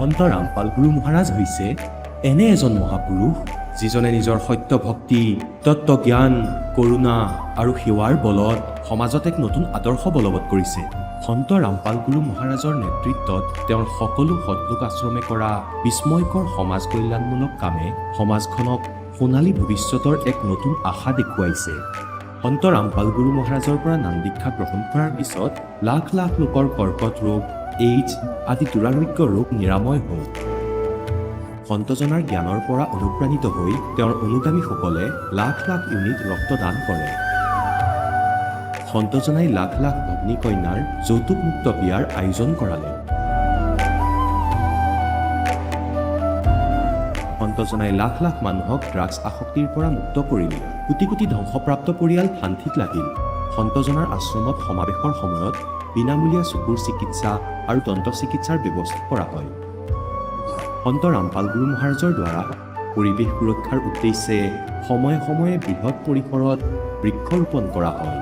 সন্ত ৰামপাল গুৰু মহাৰাজ হৈছে এনে এজন মহাপুৰুষ যিজনে নিজৰ সত্য ভক্তি, তত্ত্বজ্ঞান, কৰোণা আৰু সেৱাৰ বলত সমাজত এক নতুন আদৰ্শ বলবৎ কৰিছে। সন্ত ৰামপাল গুৰু মহাৰাজৰ নেতৃত্বত তেওঁৰ সকলো সৎলোক আশ্ৰমে কৰা বিস্ময়কৰ সমাজ কল্যাণমূলক কামে সমাজখনক সোণালী ভৱিষ্যতৰ এক নতুন আশা দেখুৱাইছে। সন্ত ৰামপাল গুৰু মহাৰাজৰ পৰা নাম দীক্ষা গ্ৰহণ কৰাৰ পিছত লাখ লাখ লোকৰ কৰ্কট ৰোগ, এইডছ আদি দুৰাৰোগ্য ৰোগ নিৰাময় হ'ল। সন্তজনাৰ জ্ঞানৰ পৰা অনুপ্ৰাণিত হৈ তেওঁৰ অনুগামীসকলে লাখ লাখ ইউনিট ৰক্তদান কৰে। সন্তজনাই লাখ লাখ ভগ্নী কন্যাৰ যৌতুকমুক্ত বিয়াৰ আয়োজন কৰালে। সন্তজনাই লাখ লাখ মানুহক ড্ৰাগছ আসক্তিৰ পৰা মুক্ত কৰিলে। কোটি কোটি ধ্বংসপ্ৰাপ্ত পৰিয়াল শান্তিত লাগিল। সন্তজনাৰ আশ্ৰমত সমাৱেশৰ সময়ত বিনামূলীয়া চকুৰ চিকিৎসা আৰু দন্ত চিকিৎসাৰ ব্যৱস্থা কৰা হয়। সন্ত ৰামপাল গুৰু মহাৰাজৰ দ্বাৰা পৰিৱেশ সুৰক্ষাৰ উদ্দেশ্যে সময়ে সময়ে বৃহৎ পৰিসৰত বৃক্ষৰোপণ কৰা হয়।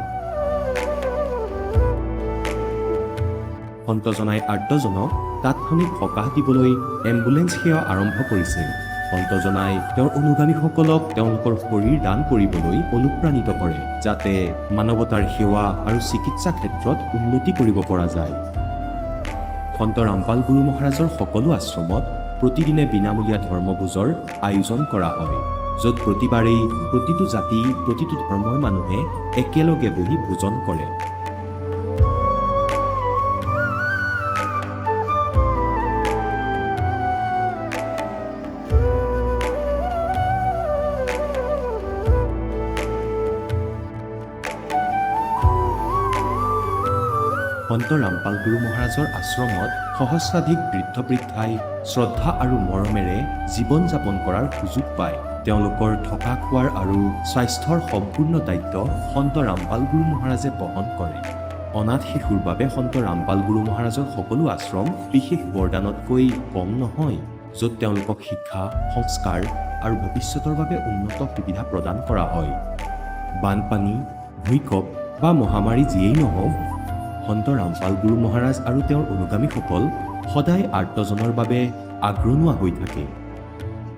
সন্তজনাই আৰ্তজনক তাৎক্ষণিক সকাহ দিবলৈ এম্বুলেন্স সেৱা আৰম্ভ কৰিছে। সন্তজনাই তেওঁৰ অনুগামীসকলক তেওঁলোকৰ শৰীৰ দান কৰিবলৈ অনুপ্ৰাণিত কৰে, যাতে মানৱতাৰ সেৱা আৰু চিকিৎসা ক্ষেত্ৰত উন্নতি কৰিব পৰা যায়। সন্ত ৰামপাল গুৰু মহাৰাজৰ সকলো আশ্ৰমত প্ৰতিদিনে বিনামূলীয়া ধৰ্মভোজৰ আয়োজন কৰা হয়, য'ত প্ৰতিবাৰেই প্ৰতিটো জাতি, প্ৰতিটো ধৰ্মৰ মানুহে একেলগে বহি ভোজন কৰে। সন্ত ৰামপাল গুৰু মহাৰাজৰ আশ্ৰমত সহস্ৰাধিক বৃদ্ধ বৃদ্ধাই শ্ৰদ্ধা আৰু মৰমেৰে জীৱন যাপন কৰাৰ সুযোগ পায়। তেওঁলোকৰ থকা খোৱাৰ আৰু স্বাস্থ্যৰ সম্পূৰ্ণ দায়িত্ব সন্ত ৰামপাল গুৰু মহাৰাজে বহন কৰে। অনাথ শিশুৰ বাবে সন্ত ৰামপাল গুৰু মহাৰাজৰ সকলো আশ্ৰম বিশেষ বৰদানতকৈ কম নহয়, য'ত তেওঁলোকক শিক্ষা, সংস্কাৰ আৰু ভৱিষ্যতৰ বাবে উন্নত সুবিধা প্ৰদান কৰা হয়। বানপানী, ভূঁইকঁপ বা মহামাৰী যিয়েই নহওক, সন্ত ৰামপাল গুৰু মহাৰাজ আৰু তেওঁৰ অনুগামীসকল সদায় আৰ্তজনৰ বাবে আগ্ৰনোৱা হৈ থাকে।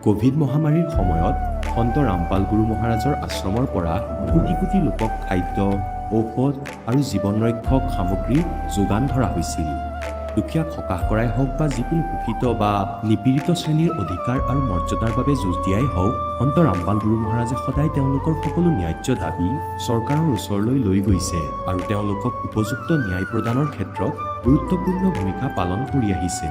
কোভিড মহামাৰীৰ সময়ত সন্ত ৰামপাল গুৰু মহাৰাজৰ আশ্ৰমৰ পৰা কোটি কোটি লোকক খাদ্য, ঔষধ আৰু জীৱন ৰক্ষক সামগ্ৰী যোগান ধৰা হৈছিল। দুখীয়াক সকাহ কৰাই হওক বা যিকোনো শোষিত বা নিপীড়িত শ্ৰেণীৰ অধিকাৰ আৰু মৰ্যাদাৰ বাবে যুঁজ দিয়াই হওক, সন্ত ৰামপাল গুৰু মহাৰাজে সদায় তেওঁলোকৰ সকলো ন্যায্য দাবী চৰকাৰৰ ওচৰলৈ লৈ গৈছে আৰু তেওঁলোকক উপযুক্ত ন্যায় প্ৰদানৰ ক্ষেত্ৰত গুৰুত্বপূৰ্ণ ভূমিকা পালন কৰি আহিছে।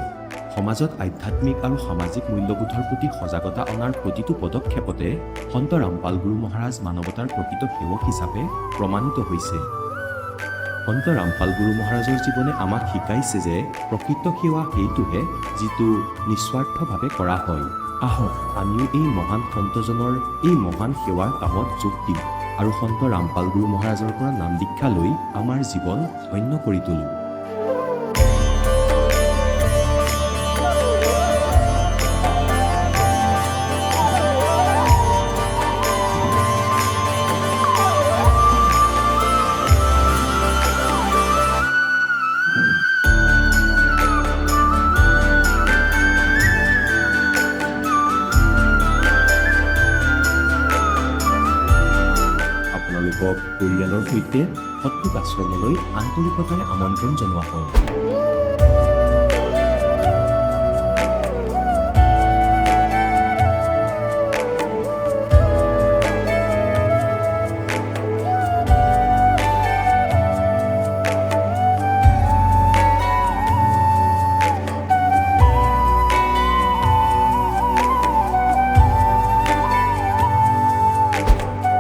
সমাজত আধ্যাত্মিক আৰু সামাজিক মূল্যবোধৰ প্ৰতি সজাগতা অনাৰ প্ৰতিটো পদক্ষেপতে সন্ত ৰামপাল গুৰু মহাৰাজ মানৱতাৰ প্ৰকৃত সেৱক হিচাপে প্ৰমাণিত হৈছে। সন্ত ৰামপাল গুৰু মহাৰাজৰ জীৱনে আমাক শিকাইছে যে প্ৰকৃত সেৱা সেইটোহে যিটো নিস্বাৰ্থভাৱে কৰা হয়। আহক আমিও এই মহান সন্তজনৰ এই মহান সেৱাৰ কামত যোগ দিম আৰু সন্ত ৰামপাল গুৰু মহাৰাজৰ পৰা নাম দীক্ষা লৈ আমাৰ জীৱন ধন্য কৰি তোলোঁ। আপোনালোকক পৰিয়ালৰ সৈতে সৎলোক আশ্ৰমলৈ আন্তৰিকতাৰে আমন্ত্ৰণ জনোৱা হয়।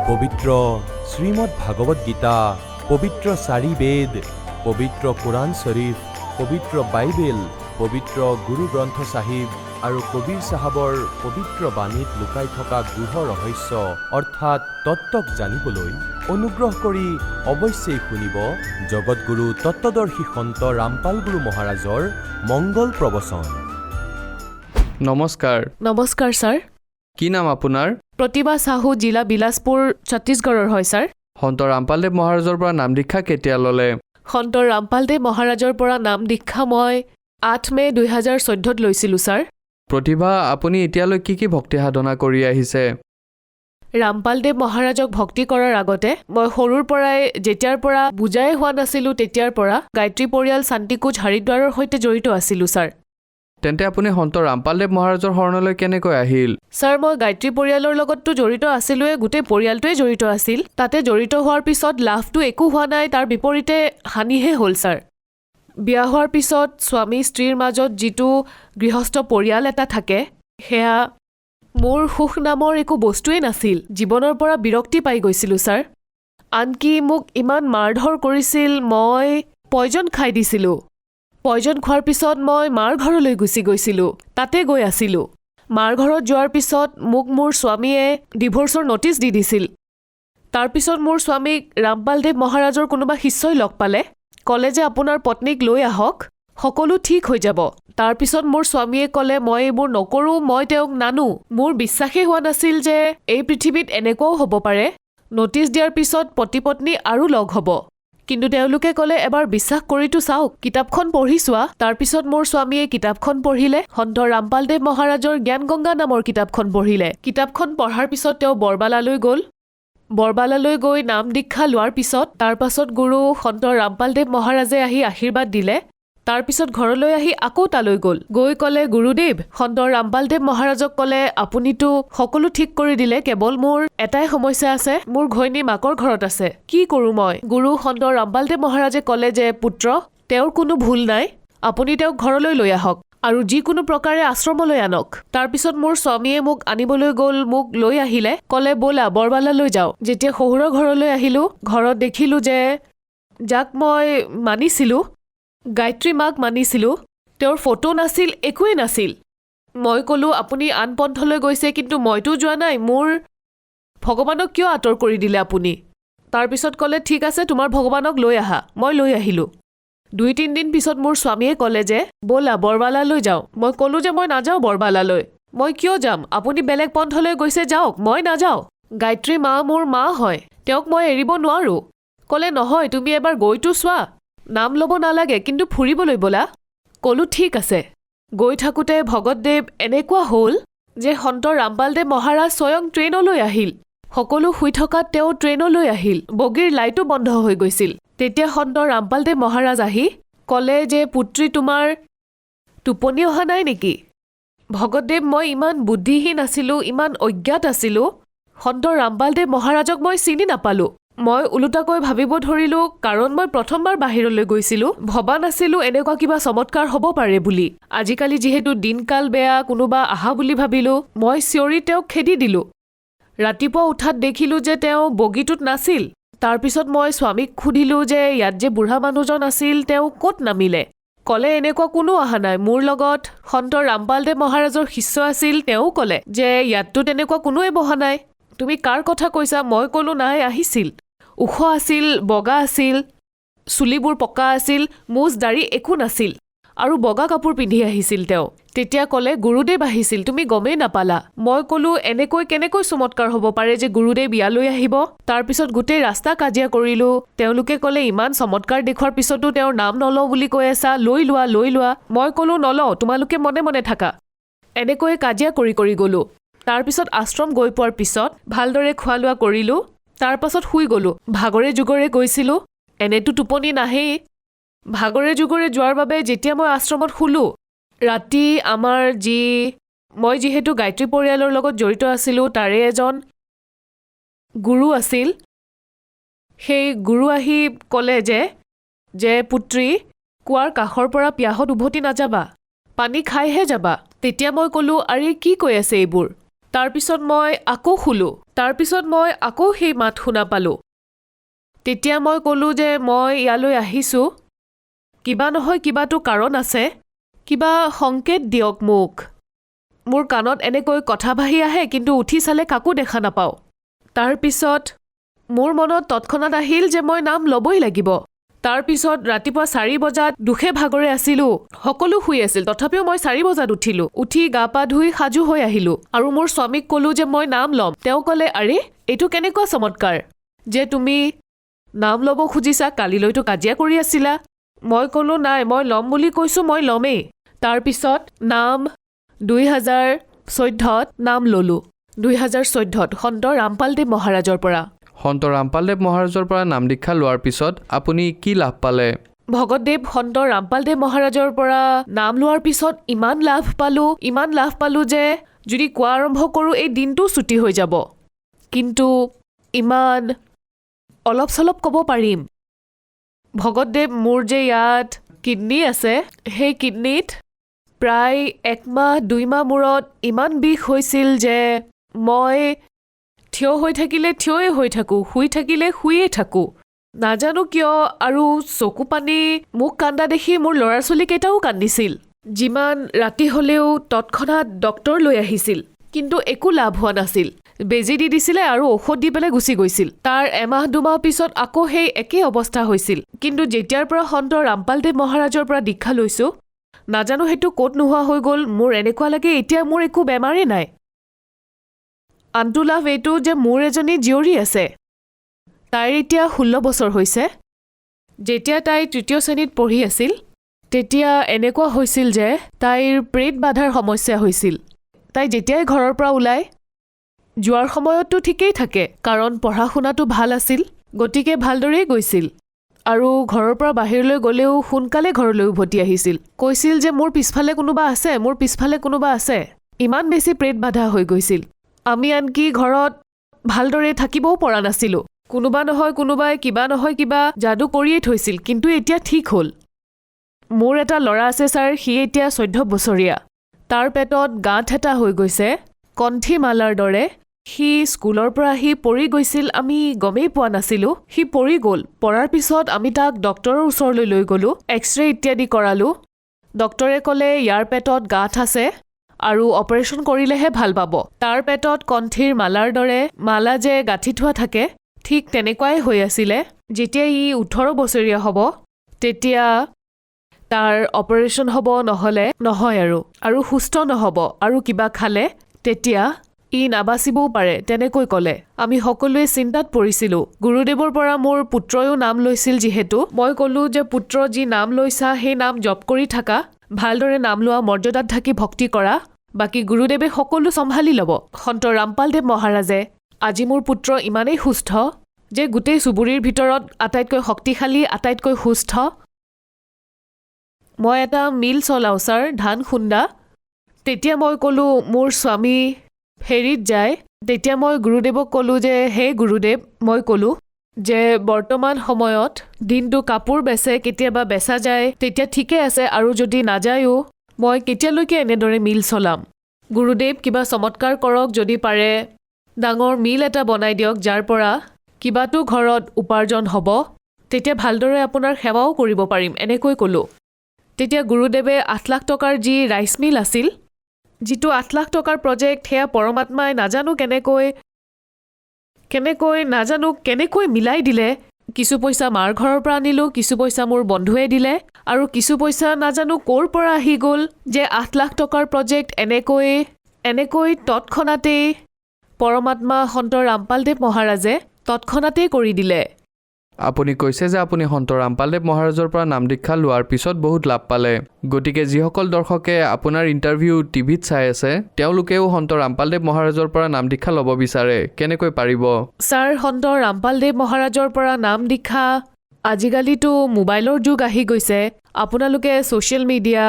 পবিত্ৰ শ্ৰীমদ ভাগৱত গীতা, পবিত্ৰ 4 বেদ, পবিত্ৰ কোৰাণ শ্বৰীফ, পবিত্ৰ বাইবেল, পবিত্ৰ গুৰু গ্ৰন্থ চাহিব আৰু কবীৰ চাহাবৰ পবিত্ৰ বাণীত লুকাই থকা গূঢ় ৰহস্য অৰ্থাৎ তত্ত্বক জানিবলৈ অনুগ্ৰহ কৰি অৱশ্যেই শুনিব জগতগুৰু তত্ত্বদৰ্শী সন্ত ৰামপাল গুৰু মহাৰাজৰ মংগল প্ৰবচন। নমস্কাৰ। নমস্কাৰ ছাৰ। কি নাম আপোনাৰ? প্ৰতিভা চাহু, জিলা বিলাসপুৰ, ছত্তীশগড়ৰ হয় ছাৰ। সন্ত ৰামপালদেৱ মহাৰাজৰ পৰা নাম দীক্ষা কেতিয়া ল'লে? সন্ত ৰামপালদেৱ মহাৰাজৰ পৰা নাম দীক্ষা মই 8 মে 2014 লৈছিলোঁ ছাৰ। প্ৰতিভা, আপুনি এতিয়ালৈ কি ভক্তি সাধনা কৰি আহিছে? ৰামপালদেৱ মহাৰাজক ভক্তি কৰাৰ আগতে মই সৰুৰ পৰাই যেতিয়াৰ পৰা বুজাই হোৱা নাছিলোঁ তেতিয়াৰ পৰা গায়ত্ৰী পৰিয়াল শান্তিকুজ হৰিদ্বাৰৰ সৈতে জড়িত আছিলোঁ ছাৰ। তেন্তে আপুনি সন্ত ৰামপালদেৱ মহাৰাজৰ শৰণলৈ কেনেকৈ আহিল? ছাৰ, মই গায়ত্ৰী পৰিয়ালৰ লগততো জড়িত আছিলোঁৱে, গোটেই পৰিয়ালটোৱে জড়িত আছিল। তাতে জড়িত হোৱাৰ পিছত লাভটো একো হোৱা নাই, তাৰ বিপৰীতে হানিহে হ'ল ছাৰ। বিয়া হোৱাৰ পিছত স্বামী স্ত্ৰীৰ মাজত যিটো গৃহস্থ পৰিয়াল এটা থাকে, সেয়া মোৰ সুখ নামৰ একো বস্তুৱেই নাছিল। জীৱনৰ পৰা বিৰক্তি পাই গৈছিলোঁ ছাৰ। আনকি মোক ইমান মাৰধৰ কৰিছিল, মই পয়জন খাই দিছিলোঁ। পয়জন খোৱাৰ পিছত মই মাৰ ঘৰলৈ গুচি গৈছিলোঁ, তাতে গৈ আছিলোঁ। মাৰ ঘৰত যোৱাৰ পিছত মোক মোৰ স্বামীয়ে ডিভোৰ্চৰ ন'টিচ দি দিছিল। তাৰপিছত মোৰ স্বামীক ৰামপালদেৱ মহাৰাজৰ কোনোবা শিষ্যই লগ পালে, ক'লে যে আপোনাৰ পত্নীক লৈ আহক, সকলো ঠিক হৈ যাব। তাৰপিছত মোৰ স্বামীয়ে ক'লে মই এইবোৰ নকৰোঁ, মই তেওঁক নানো। মোৰ বিশ্বাসেই হোৱা নাছিল যে এই পৃথিৱীত এনেকুৱাও হ'ব পাৰে, ন'টিচ দিয়াৰ পিছত পতি পত্নী আৰু লগ হ'ব। কিন্তু তেওঁলোকে ক'লে এবাৰ বিশ্বাস কৰিতো চাওক, কিতাপখন পঢ়ি চোৱা। তাৰপিছত মোৰ স্বামীয়ে কিতাপখন পঢ়িলে, সন্ত ৰামপালদেৱ মহাৰাজৰ জ্ঞান গংগা নামৰ কিতাপখন পঢ়িলে। কিতাপখন পঢ়াৰ পিছত তেওঁ বৰবালালৈ গ'ল। বৰবালালৈ গৈ নাম দীক্ষা লোৱাৰ পিছত তাৰপাছত গুৰু সন্ত ৰামপালদেৱ মহাৰাজে আহি আশীৰ্বাদ দিলে। তাৰপিছত ঘৰলৈ আহি আকৌ তালৈ গ'ল। গৈ ক'লে, গুৰুদেৱ, সন্ত ৰামপালদেৱ মহাৰাজক ক'লে আপুনিতো সকলো ঠিক কৰি দিলে, কেৱল মোৰ এটাই সমস্যা আছে, মোৰ ঘৈণী মাকৰ ঘৰত আছে, কি কৰোঁ মই? গুৰু সন্ত ৰামপালদেৱ মহাৰাজে ক'লে যে পুত্ৰ, তেওঁৰ কোনো ভুল নাই, আপুনি তেওঁক ঘৰলৈ লৈ আহক আৰু যিকোনো প্ৰকাৰে আশ্ৰমলৈ আনক। তাৰপিছত মোৰ স্বামীয়ে মোক আনিবলৈ গ'ল, মোক লৈ আহিলে, ক'লে ব'লা বৰবালালৈ যাওঁ। যেতিয়া শহুৰৰ ঘৰলৈ আহিলোঁ, ঘৰত দেখিলোঁ যে যাক মই মানিছিলোঁ, গায়ত্ৰী মাক মানিছিলোঁ, তেওঁৰ ফটো নাছিল, একোৱেই নাছিল। মই ক'লোঁ আপুনি আন পন্থলৈ গৈছে, কিন্তু মইতো যোৱা নাই, মোৰ ভগৱানক কিয় আঁতৰ কৰি দিলে আপুনি? তাৰপিছত ক'লে ঠিক আছে, তোমাৰ ভগৱানক লৈ আহা। মই লৈ আহিলোঁ। 2-3 দিন পিছত মোৰ স্বামীয়ে ক'লে যে ব'লা বৰবালালৈ যাওঁ। মই ক'লোঁ যে মই নাযাওঁ বৰবালালৈ। মই কিয় যাম? আপুনি বেলেগ পন্থলৈ গৈছে, যাওক, মই নাযাওঁ। গায়ত্ৰী মা মোৰ মা হয়, তেওঁক মই এৰিব নোৱাৰোঁ। ক'লে নহয়, তুমি এবাৰ গৈতো চোৱা, নাম ল'ব নালাগে, কিন্তু ফুৰিবলৈ ব'লা। ক'লোঁ ঠিক আছে। গৈ থাকোঁতে ভগতদেৱ এনেকুৱা হ'ল যে সন্ত ৰামপালদেৱ মহাৰাজ স্বয়ং ট্ৰেইনলৈ আহিল। সকলো শুই থকাত তেওঁ ট্ৰেইনলৈ আহিল, বগীৰ লাইটো বন্ধ হৈ গৈছিল। তেতিয়া সন্ত ৰামপালদেৱ মহাৰাজ আহি ক'লে যে পুত্ৰী, তোমাৰ টোপনি অহা নাই নেকি? ভগতদেৱ, মই ইমান বুদ্ধিহীন আছিলোঁ, ইমান অজ্ঞাত আছিলোঁ, সন্ত ৰামপালদেৱ মহাৰাজক মই চিনি নাপালোঁ। মই ওলোটাকৈ ভাবিব ধৰিলোঁ, কাৰণ মই প্ৰথমবাৰ বাহিৰলৈ গৈছিলোঁ, ভবা নাছিলোঁ এনেকুৱা কিবা চমৎকাৰ হ'ব পাৰে বুলি। আজিকালি যিহেতু দিনকাল বেয়া, কোনোবা আহা বুলি ভাবিলোঁ, মই চিঞৰি তেওঁক খেদি দিলোঁ। ৰাতিপুৱা উঠাত দেখিলোঁ যে তেওঁ বগীটোত নাছিল। তাৰপিছত মই স্বামীক সুধিলোঁ যে ইয়াত যে বুঢ়া মানুহজন আছিল, তেওঁ ক'ত নামিলে? ক'লে এনেকুৱা কোনো অহা নাই, মোৰ লগত সন্ত ৰামপালদেৱ মহাৰাজৰ শিষ্য আছিল, তেওঁ ক'লে যে ইয়াততো তেনেকুৱা কোনোৱে বহা নাই, তুমি কাৰ কথা কৈছা? মই ক'লোঁ নাই, আহিছিল, ওখ আছিল, বগা আছিল, চুলিবোৰ পকা আছিল, মুজ দাড়ি একো নাছিল আৰু বগা কাপোৰ পিন্ধি আহিছিল তেওঁ। তেতিয়া ক'লে গুৰুদেৱ আহিছিল, তুমি গমেই নাপালা। মই ক'লোঁ এনেকৈ কেনেকৈ চমৎকাৰ হ'ব পাৰে যে গুৰুদেৱ ইয়ালৈ আহিব? তাৰপিছত গোটেই ৰাস্তা কাজিয়া কৰিলোঁ। তেওঁলোকে ক'লে ইমান চমৎকাৰ দেখুৱাৰ পিছতো তেওঁৰ নাম নলওঁ বুলি কৈ আছা, লৈ লোৱা লৈ লোৱা। মই ক'লোঁ নলওঁ, তোমালোকে মনে মনে থাকা। এনেকৈয়ে কাজিয়া কৰি কৰি গ'লোঁ। তাৰপিছত আশ্ৰম গৈ পোৱাৰ পিছত ভালদৰে খোৱা লোৱা কৰিলোঁ। তাৰপাছত শুই গ'লোঁ। ভাগৰে যুগৰে গৈছিলোঁ, এনেতো টোপনি নাহেই। ভাগৰে যুগৰে যোৱাৰ বাবে যেতিয়া মই আশ্ৰমত শুলোঁ, ৰাতি মই যিহেতু গায়ত্ৰী পৰিয়ালৰ লগত জড়িত আছিলোঁ, তাৰে এজন গুৰু আছিল। সেই গুৰু আহি ক'লে যে পুত্ৰী, কুৱাৰ কাষৰ পৰা পিয়াহত উভতি নাযাবা, পানী খাইহে যাবা। তেতিয়া মই ক'লোঁ আৰে কি কৈ আছে এইবোৰ? তাৰপিছত মই আকৌ শুলোঁ। তাৰপিছত মই আকৌ সেই মাত শুনা পালোঁ। তেতিয়া মই ক'লোঁ যে মই ইয়ালৈ আহিছোঁ, কিবা নহয় কিবাটো কাৰণ আছে, কিবা সংকেত দিয়ক মোক। মোৰ কাণত এনেকৈ কথা ভাহি আহে, কিন্তু উঠি চালে কাকো দেখা নাপাওঁ। তাৰপিছত মোৰ মনত তৎক্ষণাত আহিল যে মই নাম ল'বই লাগিব। তাৰপিছত ৰাতিপুৱা 4 বজাত দুখে ভাগৰে আছিলোঁ, সকলো শুই আছিল, তথাপিও মই 4 বজাত উঠিলোঁ। উঠি গা পা ধুই সাজু হৈ আহিলোঁ আৰু মোৰ স্বামীক ক'লোঁ যে মই নাম ল'ম। তেওঁ ক'লে আৰে এইটো কেনেকুৱা চমৎকাৰ যে তুমি নাম ল'ব খুজিছা, কালিলৈতো কাজিয়া কৰি আছিলা। মই ক'লোঁ নাই, মই ল'ম বুলি কৈছোঁ, মই ল'মেই। তাৰপিছত নাম 2014ত নাম ল'লোঁ। 2014ত সন্ত ৰামপালদেৱ মহাৰাজৰ পৰা। সন্ত ৰামপালদেৱ মহাৰাজৰ পৰা নাম দীক্ষা লোৱাৰ পিছত আপুনি কি লাভ পালে? ভগতদেৱ সন্ত ৰামপালদেৱ মহাৰাজৰ পৰা নাম লোৱাৰ পিছত ইমান লাভ পালোঁ যে যদি কোৱা আৰম্ভ কৰোঁ এই দিনটো ছুটি হৈ যাব। কিন্তু ইমান অলপ চলপ ক'ব পাৰিম। ভগতদেৱ, মোৰ যে ইয়াত কিডনী আছে, সেই কিডনীত প্ৰায় 1 মাহ 2 মাহ মূৰত ইমান বিষ হৈছিল যে মই থিয় হৈ থাকিলে থিয়ই হৈ থাকোঁ, শুই থাকিলে শুইয়ে থাকোঁ। নাজানো কিয়, আৰু চকু পানী মোক কান্দা দেখি মোৰ ল'ৰা ছোৱালীকেইটাও কান্দিছিল। যিমান ৰাতি হ'লেও তৎক্ষণাত ডক্তৰ লৈ আহিছিল, কিন্তু একো লাভ হোৱা নাছিল। বেজী দি দিছিলে আৰু ঔষধ দি পেলাই গুচি গৈছিল। তাৰ 1 মাহ 2 মাহ পিছত আকৌ সেই একেই অৱস্থা হৈছিল। কিন্তু যেতিয়াৰ পৰা সন্ত ৰামপালদেৱ মহাৰাজৰ পৰা দীক্ষা লৈছোঁ, নাজানো সেইটো ক'ত নোহোৱা হৈ গ'ল। মোৰ এনেকুৱা লাগে এতিয়া মোৰ একো বেমাৰেই নাই। আনটো লাভ এইটো যে মোৰ এজনী জীয়ৰী আছে। তাইৰ এতিয়া 16 বছৰ হৈছে। যেতিয়া তাই 3য় শ্ৰেণীত পঢ়ি আছিল, তেতিয়া এনেকুৱা হৈছিল যে তাইৰ পেট বাধাৰ সমস্যা হৈছিল। তাই যেতিয়াই ঘৰৰ পৰা ওলায়, যোৱাৰ সময়ততো ঠিকেই থাকে, কাৰণ পঢ়া শুনাটো ভাল আছিল, গতিকে ভালদৰেই গৈছিল। আৰু ঘৰৰ পৰা বাহিৰলৈ গ'লেও সোনকালে ঘৰলৈ উভতি আহিছিল। কৈছিল যে মোৰ পিছফালে কোনোবা আছে। ইমান বেছি পেট বাধা হৈ গৈছিল। আমি আনকি ঘৰত ভালদৰে থাকিবও পৰা নাছিলোঁ। কোনোবাই কিবা নহয় কিবা যাদু কৰিয়েই থৈছিল, কিন্তু এতিয়া ঠিক হ'ল। মোৰ এটা ল'ৰা আছে ছাৰ, সি এতিয়া 14 বছৰীয়া। তাৰ পেটত গাঁঠ এটা হৈ গৈছে, কণ্ঠী মালাৰ দৰে। সি স্কুলৰ পৰা আহি পৰি গৈছিল, আমি গমেই পোৱা নাছিলোঁ। সি পৰি গ'ল। পৰাৰ পিছত আমি তাক ডক্তৰৰ ওচৰলৈ লৈ গ'লোঁ, এক্সৰে ইত্যাদি কৰালোঁ। ডক্তৰে ক'লে ইয়াৰ পেটত গাঁঠ আছে আৰু অপাৰেশ্যন কৰিলেহে ভাল পাব। তাৰ পেটত কণ্ঠীৰ মালাৰ দৰে মালা যে গাঁঠি থোৱা থাকে, ঠিক তেনেকুৱাই হৈ আছিলে। যেতিয়া ই 18 বছৰীয়া হ'ব, তেতিয়া তাৰ অপাৰেশ্যন হ'ব, নহ'লে নহয় আৰু সুস্থ নহ'ব, আৰু কিবা খালে তেতিয়া ই নাবাচিবও পাৰে, তেনেকৈ ক'লে। আমি সকলোৱে চিন্তাত পৰিছিলোঁ। গুৰুদেৱৰ পৰা মোৰ পুত্ৰয়ো নাম লৈছিল যিহেতু, মই ক'লোঁ যে পুত্ৰ, যি নাম লৈছা সেই নাম জপ কৰি থাকা, ভালদৰে নাম লোৱা, মৰ্যাদাত থাকি ভক্তি কৰা, বাকী গুৰুদেৱে সকলো চম্ভালি ল'ব। সন্ত ৰামপালদেৱ মহাৰাজে আজি মোৰ পুত্ৰ ইমানেই সুস্থ যে গোটেই চুবুৰীৰ ভিতৰত আটাইতকৈ শক্তিশালী, আটাইতকৈ সুস্থ। মই এটা মিল চলাওঁ ছাৰ, ধান খুন্দা। তেতিয়া মই ক'লোঁ মোৰ স্বামী ফেৰীত যায়। তেতিয়া মই গুৰুদেৱক ক'লোঁ যে হে গুৰুদেৱ, মই ক'লোঁ যে বৰ্তমান সময়ত দিনটো কাপোৰ বেচে, কেতিয়াবা বেচা যায়, তেতিয়া ঠিকে আছে, আৰু যদি নাযায়ো মই কেতিয়ালৈকে এনেদৰে মিল চলাম? গুৰুদেৱ কিবা চমৎকাৰ কৰক, যদি পাৰে ডাঙৰ মিল এটা বনাই দিয়ক, যাৰ পৰা কিবাটো ঘৰত উপাৰ্জন হ'ব, তেতিয়া ভালদৰে আপোনাৰ সেৱাও কৰিব পাৰিম, এনেকৈ ক'লোঁ। তেতিয়া গুৰুদেৱে 8 লাখ টকাৰ যি ৰাইচ মিল আছিল, যিটো 8 লাখ টকাৰ প্ৰজেক্ট, সেয়া পৰমাত্মাই নাজানো কেনেকৈ মিলাই দিলে। কিছু পইচা মাৰ ঘৰৰ পৰা আনিলোঁ, কিছু পইচা মোৰ বন্ধুৱে দিলে, আৰু কিছু পইচা নাজানো ক'ৰ পৰা আহি গ'ল যে 8 লাখ টকাৰ প্ৰজেক্ট এনেকৈ তৎক্ষণাতেই পৰমাত্মা সন্ত ৰামপালদেৱ মহাৰাজে তৎক্ষণাতেই কৰি দিলে। আপুনি কৈছে যে আপুনি সন্ত ৰামপালদেৱ মহাৰাজৰ পৰা নাম দীক্ষা লোৱাৰ পিছত বহুত লাভ পালে। গতিকে যিসকল দৰ্শকে আপোনাৰ ইণ্টাৰভিউ টিভিত চাই আছে, তেওঁলোকেও সন্ত ৰামপালদেৱ মহাৰাজৰ পৰা নাম দীক্ষা ল'ব বিচাৰে, কেনেকৈ পাৰিব? ছাৰ, সন্ত ৰামপালদেৱ মহাৰাজৰ পৰা নাম দীক্ষা, আজিকালিতো মোবাইলৰ যুগ আহি গৈছে। আপোনালোকে ছ'চিয়েল মিডিয়া,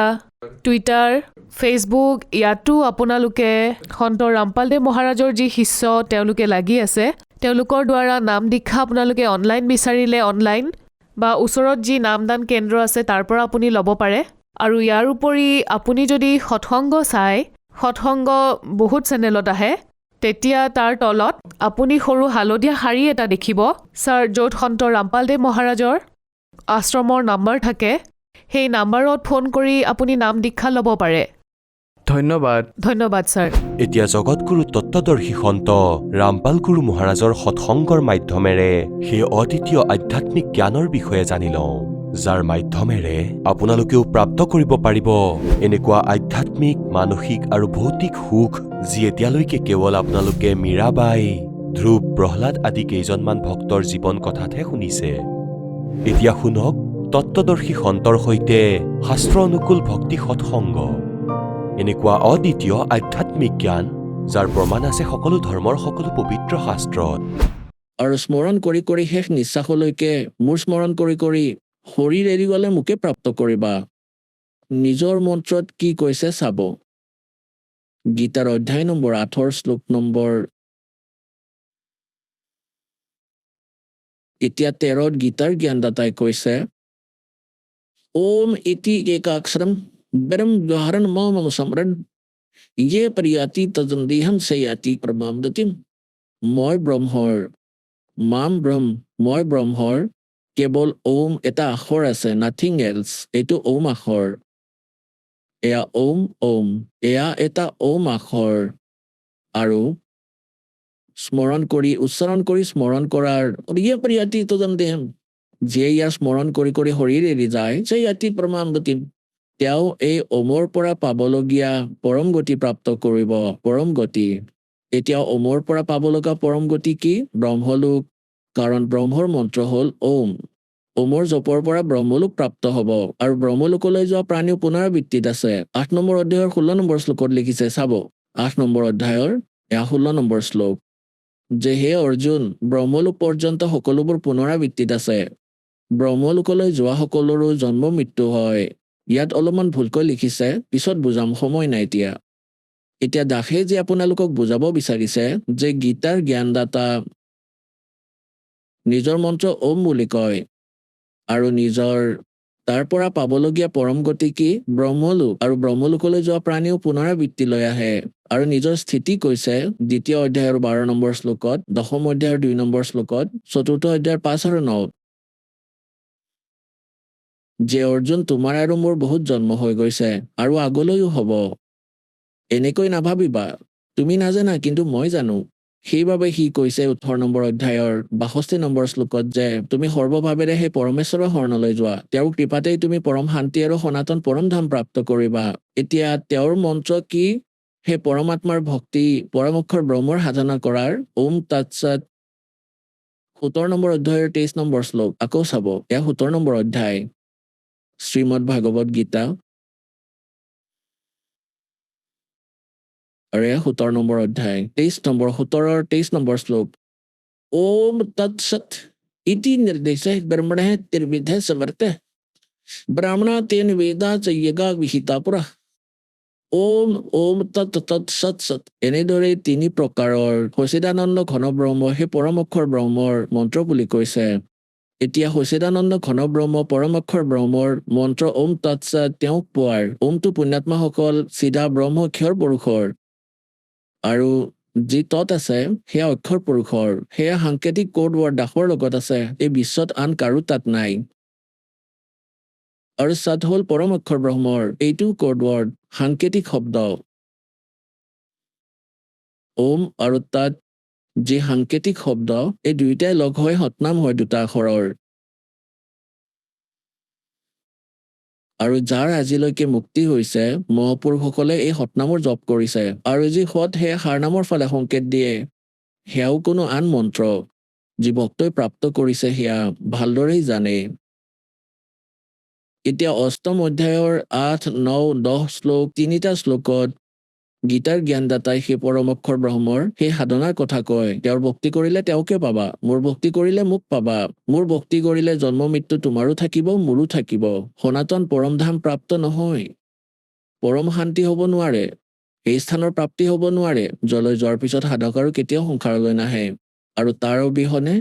টুইটাৰ, ফেচবুক, ইয়াতো আপোনালোকে সন্ত ৰামপালদেৱ মহাৰাজৰ যি শিষ্য তেওঁলোকে লাগি আছে, তেওঁলোকৰ দ্বাৰা নাম দীক্ষা আপোনালোকে অনলাইন বিচাৰিলে অনলাইন, বা ওচৰত যি নামদান কেন্দ্ৰ আছে তাৰ পৰা আপুনি ল'ব পাৰে। আৰু ইয়াৰ উপৰি আপুনি যদি সৎসংগ চাই, সৎসংগ বহুত চেনেলত আহে, তেতিয়া তাৰ তলত আপুনি সৰু হালধীয়া শাৰী এটা দেখিব ছাৰ, য'ত সন্ত ৰামপালদেৱ মহাৰাজৰ আশ্ৰমৰ নাম্বাৰ থাকে। সেই নাম্বাৰত ফোন কৰি আপুনি নাম দীক্ষা ল'ব পাৰে। ধন্যবাদ ছাৰ। এতিয়া জগতগুৰু তত্ত্বদৰ্শী সন্ত ৰামপাল গুৰু মহাৰাজৰ সৎসংগৰ মাধ্যমেৰে সেই অদ্বিতীয় আধ্যাত্মিক জ্ঞানৰ বিষয়ে জানি লওঁ, যাৰ মাধ্যমেৰে আপোনালোকেও প্ৰাপ্ত কৰিব পাৰিব এনেকুৱা আধ্যাত্মিক, মানসিক আৰু ভৌতিক সুখ, যি এতিয়ালৈকে কেৱল আপোনালোকে মীৰাবাই, ধ্ৰুৱ, প্ৰহ্লাদ আদি কেইজনমান ভক্তৰ জীৱন কথাতহে শুনিছে। এতিয়া শুনক তত্ত্বদৰ্শী সন্তৰ সৈতে শাস্ত্ৰ অনুকূল ভক্তি সৎসংগ এনেকুৱা অদ্বিতীয় আধ্যাত্মিক জ্ঞান যাৰ প্ৰমাণ আছে সকলো ধৰ্মৰ সকলো পবিত্ৰ শাস্ত্ৰত। আৰু স্মৰণ কৰি কৰি শেষ নিশ্বাসলৈকে মোৰ স্মৰণ কৰি কৰি শৰীৰ এৰি গ'লে মোকে প্ৰাপ্ত কৰিবা। নিজৰ মন্ত্ৰত কি কৈছে চাব। গীতাৰ অধ্যায় নম্বৰ 8 শ্লোক নম্বৰ এতিয়া 13 গীতাৰ জ্ঞানদাতাই কৈছে ওম ইতি একাক্ষৰম ব্ৰহ্ম ব্যহাৰণ মম সমৰণ ইয়ে প্ৰিয়াতি তজন্দেহম সেয়াতি প্ৰমামদতিম। মই ব্ৰহ্মৰ মাম ব্ৰহ্ম মই ব্ৰহ্মৰ কেৱল ওম এটা আখৰ আছে, নাথিং এলছ। এইটো ওম আখৰ। এয়া ওম ওম এয়া এটা ওম আখৰ। আৰু স্মৰণ কৰি উচ্চাৰণ কৰি স্মৰণ কৰাৰ ইয়ে প্ৰিয়াতি তজন্দেহম যিয়ে ইয়াৰ স্মৰণ কৰি কৰি শৰীৰ এৰি যায় সেয়াতি প্ৰমামদতিম তেওঁ এই ওমৰ পৰা পাবলগীয়া পৰম গতি প্ৰাপ্ত কৰিব। পৰম গতি এতিয়া ওমৰ পৰা পাব লগা পৰম গতি কি? ব্ৰহ্মলোক। কাৰণ ব্ৰহ্মৰ মন্ত্ৰ হ'ল ওম। ওমৰ জপৰ পৰা ব্ৰহ্মলোক প্ৰাপ্ত হ'ব। আৰু ব্ৰহ্মলোকলৈ যোৱা প্ৰাণীও পুনৰাবৃত্তিত আছে। 8 নম্বৰ অধ্যায়ৰ 16 নম্বৰ শ্লোকত লিখিছে চাব। 8 নম্বৰ অধ্যায়ৰ এয়া 16 নম্বৰ শ্লোক যে হে অৰ্জুন ব্ৰহ্মলোক পৰ্যন্ত সকলোবোৰ পুনৰাবৃত্তিত আছে। ব্ৰহ্মলোকলৈ যোৱা সকলোৰো জন্ম মৃত্যু হয়। ইয়াত অলপমান ভুলকৈ লিখিছে, পিছত বুজাম, সময় নাই এতিয়া। এতিয়া দাসে যে আপোনালোকক বুজাব বিচাৰিছে যে গীতাৰ জ্ঞানদাতা নিজৰ মন্ত্ৰ ওম বুলি কয় আৰু নিজৰ তাৰ পৰা পাবলগীয়া পৰম গতি কি? ব্ৰহ্মলোক। আৰু ব্ৰহ্মলোকলৈ যোৱা প্ৰাণীও পুনৰাবৃত্তিলৈ আহে। আৰু নিজৰ স্থিতি কৈছে 2য় অধ্যায়ৰ 12 নম্বৰ শ্লোকত, 10ম অধ্যায়ৰ 2 নম্বৰ শ্লোকত, 4ৰ্থ অধ্যায়ৰ 5 আৰু 9 যে অৰ্জুন তোমাৰ আৰু মোৰ বহুত জন্ম হৈ গৈছে আৰু আগলৈও হ'ব। এনেকৈ নাভাবিবা। তুমি নাজানা কিন্তু মই জানো। সেইবাবে সি কৈছে 18 নম্বৰ অধ্যায়ৰ 62 নম্বৰ শ্লোকত যে তুমি সৰ্বভাৱেৰে সেই পৰমেশ্বৰৰ শৰণলৈ যোৱা। তেওঁৰ কৃপাতেই তুমি পৰম শান্তি আৰু সনাতন পৰম ধাম প্ৰাপ্ত কৰিবা। এতিয়া তেওঁৰ মন্ত্ৰ কি? সেই পৰমাত্মাৰ ভক্তি পৰম অক্ষৰ ব্ৰহ্মৰ সাধনা কৰাৰ ওম তৎসৎ 17 নম্বৰ অধ্যায়ৰ 23 নম্বৰ শ্লোক আকৌ চাব। এয়া 17 নম্বৰ অধ্যায় শ্ৰীমদ ভাগৱত গীতা আৰু এয়া 17 নম্বৰ অধ্যায় 23 নম্বৰ শ্লোক ওম তৎসৎ ইতি নিৰ্দেশে ব্ৰহ্মণঃ ত্ৰিবিধে সমৰ্থ ব্ৰাহ্মণা তেন বেদা চ যজ্ঞা বিহিতা পুৰা। ওম ওম তৎ তৎ সৎ সৎ এনেদৰে 3 প্ৰকাৰৰ সচিদানন্দ ঘন ব্ৰহ্ম সেই পৰম অক্ষৰ ব্ৰহ্মৰ মন্ত্ৰ বুলি কৈছে। এতিয়া সচিদানন্দ ঘন ব্ৰহ্ম পৰম অক্ষৰ ব্ৰহ্মৰ মন্ত্ৰ ওম তৎসৎ তেওঁক পোৱাৰ। ওমটো পুণ্যাত্মাসকল চিধা ব্ৰহ্ম অক্ষৰ পুৰুষৰ আৰু যি তৎ আছে সেয়া অক্ষৰ পুৰুষৰ। সেয়া সাংকেতিক কোড ৱৰ্ড দাসৰ লগত আছে। এই বিশ্বত আন কাৰো তাত নাই। আৰু সৎ হ'ল পৰম অক্ষৰ ব্ৰহ্মৰ এইটো কোড ৱৰ্ড সাংকেতিক শব্দ। ওম আৰু তৎ যি সাংকেতিক শব্দ এই দুয়োটাই লগ হৈ সতনাম হয় 2টা আখৰৰ। আৰু যাৰ আজিলৈকে মুক্তি হৈছে মহাপুৰুষসকলে এই সতনামৰ জপ কৰিছে। আৰু যি সৎ সেয়া সাৰনামৰ ফালে সংকেত দিয়ে। সেয়াও কোনো আন মন্ত্ৰ যি ভক্তই প্ৰাপ্ত কৰিছে সেয়া ভালদৰেই জানে। এতিয়া 8ম অধ্যায়ৰ 8, 9, 10 শ্লোক 3টা শ্লোকত গীতাৰ জ্ঞানদাতাই সেই পৰম অক্ষৰ ব্ৰহ্মৰ সেই সাধনাৰ কথা কয়। তেওঁৰ ভক্তি কৰিলে তেওঁকে পাবা। মোৰ ভক্তি কৰিলে মোক পাবা। মোৰ ভক্তি কৰিলে জন্ম মৃত্যু তোমাৰো থাকিব মোৰো থাকিব। সনাতন পৰম ধাম প্ৰাপ্ত নহয়। পৰম শান্তি হ'ব নোৱাৰে। এই স্থানৰ প্ৰাপ্তি হ'ব নোৱাৰে যলৈ যোৱাৰ পিছত সাধক আৰু কেতিয়াও সংসাৰলৈ নাহে। আৰু তাৰ অবিহনে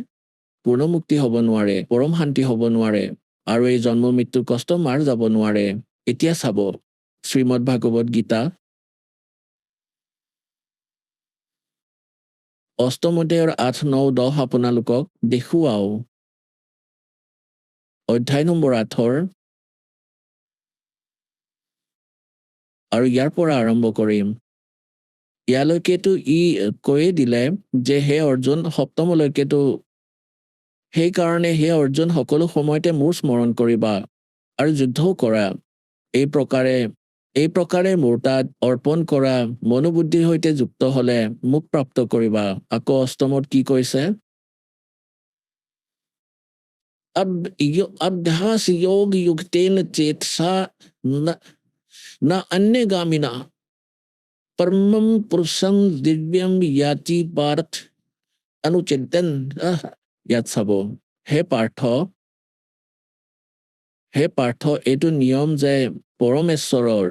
পূৰ্ণ মুক্তি হ'ব নোৱাৰে, পৰম শান্তি হ'ব নোৱাৰে আৰু এই জন্ম মৃত্যুৰ কষ্ট মাৰ যাব নোৱাৰে। এতিয়া চাব শ্ৰীমদ ভাগৱত গীতা 8ম অধ্যায়ৰ 8, 9, 10 আপোনালোকক দেখুৱাও। অধ্যায় নম্বৰ 8 আৰু ইয়াৰ পৰা আৰম্ভ কৰিম। ইয়ালৈকেতো কৈয়ে দিলে যে হে অৰ্জুন 7মলৈকেতো সেইকাৰণে হে অৰ্জুন সকলো সময়তে মোৰ স্মৰণ কৰিবা আৰু যুদ্ধও কৰা। এই প্ৰকাৰে মোৰ তাত অৰ্পণ কৰা মনোবুদ্ধিৰ সৈতে যুক্ত হলে মোক প্ৰাপ্ত কৰিবা। আকৌ 8মত কি কৈছে? अभ्यास योग युक्तेन चेतसा न न अन्यगामिना परमं पुरुषं दिव्यं याति पार्थ अनुचिन्तन ইয়াত চাব হে পাৰ্থ এইটো নিয়ম যে পৰমেশ্বৰৰ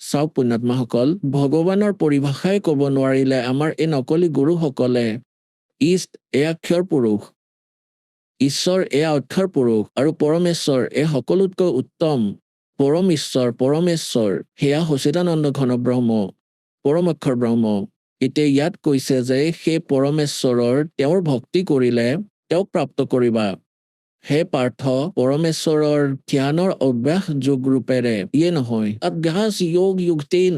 চাওক পুণ্যাত্মাসকল ভগৱানৰ পৰিভাষাই ক'ব নোৱাৰিলে আমাৰ এই নকলি গুৰুসকলে ইষ্ট এয়া ক্ষৰ পুৰুষ ঈশ্বৰ এয়া অক্ষৰ পুৰুষ আৰু পৰমেশ্বৰ এই সকলোতকৈ উত্তম পৰমেশ্বৰ সেয়া সচিদানন্দ ঘন ব্ৰহ্ম পৰম অক্ষৰ ব্ৰহ্ম এতিয়া ইয়াত কৈছে যে সেই পৰমেশ্বৰৰ তেওঁৰ ভক্তি কৰিলে তেওঁক প্ৰাপ্ত কৰিবা হে পাৰ্থ পৰমেশ্বৰৰ ধ্যানৰ অভ্যাস যোগ ৰূপেৰে ইয়ে নহয় অভ্যাস যোগ যুক্তেন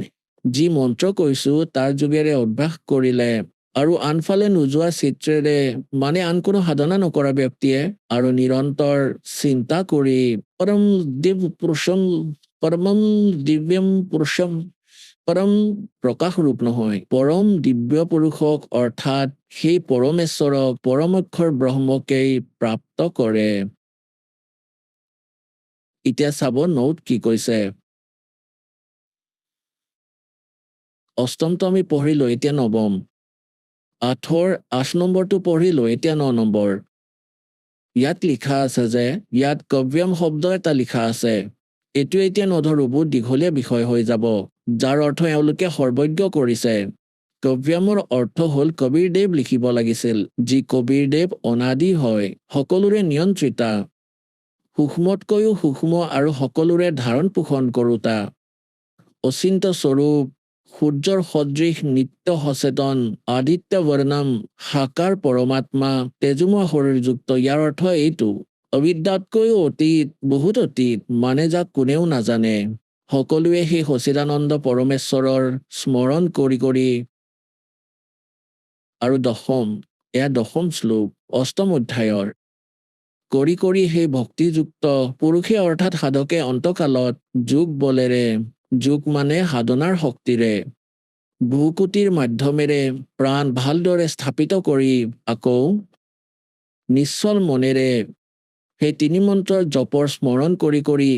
যি মন্ত্ৰ কৈছো তাৰ যোগেৰে অভ্যাস কৰিলে আৰু আনফালে নোযোৱা চিত্ৰেৰে মানে আন কোনো সাধনা নকৰা ব্যক্তিয়ে আৰু নিৰন্তৰ চিন্তা কৰি পৰম দিব্যম পুৰুষম পৰম প্ৰকাশ ৰূপ নহয় পৰম দিব্য পুৰুষক অৰ্থাৎ সেই পৰমেশ্বৰক পৰমক্ষৰ ব্ৰহ্মকেই প্ৰাপ্ত কৰে এতিয়া চাব নোট কি কৈছে অষ্টমটো আমি পঢ়িলো এতিয়া নৱম 8 নম্বৰটো পঢ়িলো এতিয়া 9 নম্বৰ ইয়াত লিখা আছে যে ইয়াত কব্যম শব্দ এটা লিখা আছে এইটো এতিয়া নধৰো বহুত দীঘলীয়া বিষয় হৈ যাব যাৰ অৰ্থ এওঁলোকে সৰ্বজ্ঞ কৰিছে কব্যমৰ অৰ্থ হ'ল কবীৰদেৱ লিখিব লাগিছিল যি কবীৰদেৱ অনাদি হয় সকলোৰে নিয়ন্ত্ৰিতা সূক্ষ্মতকৈও সূক্ষ্ম আৰু সকলোৰে ধাৰণ পোষণ কৰোতা অচিন্ত স্বৰূপ সূৰ্যৰ সদৃশ নিত্য সচেতন আদিত্য বৰ্ণম সাকাৰ পৰমাত্মা তেজোময় শৰীৰযুক্ত ইয়াৰ অৰ্থ এইটো অবিদ্যাতকৈও অতীত বহুত অতীত মানে যাক কোনেও নাজানে সকলোৱে সেই সচিদানন্দ পৰমেশ্বৰৰ স্মৰণ কৰি কৰি আৰু দশম শ্লোক অষ্টম অধ্যায়ৰ কৰি কৰি সেই ভক্তিযুক্ত পুৰুষে অৰ্থাৎ সাধকে অন্তকালত যোগ বলেৰে যোগ মানে সাধনাৰ শক্তিৰে বহুকোটিৰ মাধ্যমেৰে প্ৰাণ ভালদৰে স্থাপিত কৰি আকৌ নিশ্চল মনেৰে সেই তিনি মন্ত্ৰৰ জপৰ স্মৰণ কৰি কৰি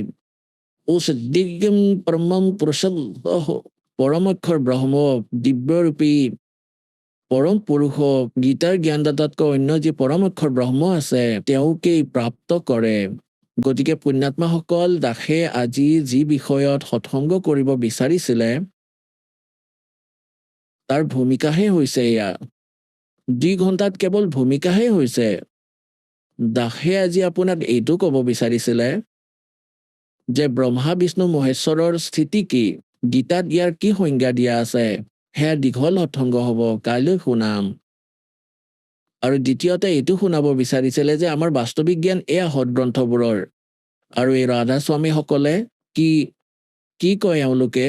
পৰমম পুৰুষম পৰমক্ষৰ ব্ৰহ্ম দিব্যৰূপী পৰম পুৰুষ গীতাৰ জ্ঞানদাতাতকৈ অন্য যি পৰমক্ষৰ ব্ৰহ্ম আছে তেওঁকেই প্ৰাপ্ত কৰে গতিকে পুণ্যাত্মাসকল দাসে আজি যি বিষয়ত সৎসংগ কৰিব বিচাৰিছিলে তাৰ ভূমিকাহে হৈছে এয়া 2 ঘণ্টাত কেৱল ভূমিকাহে হৈছে দাসে আজি আপোনাক এইটো ক'ব বিচাৰিছিলে যে ব্ৰহ্মা বিষ্ণু মহেশ্বৰৰ স্থিতি কি গীতাত ইয়াৰ কি সংজ্ঞা দিয়া আছে সেয়া দীঘল সৎসংগ হ'ব কাইলৈ শুনাম আৰু দ্বিতীয়তে এইটো শুনাব বিচাৰিছিলে যে আমাৰ বাস্তৱিক জ্ঞান এয়া সৎগ্ৰন্থবোৰৰ আৰু এই ৰাধাস্বামীসকলে কি কয় এওঁলোকে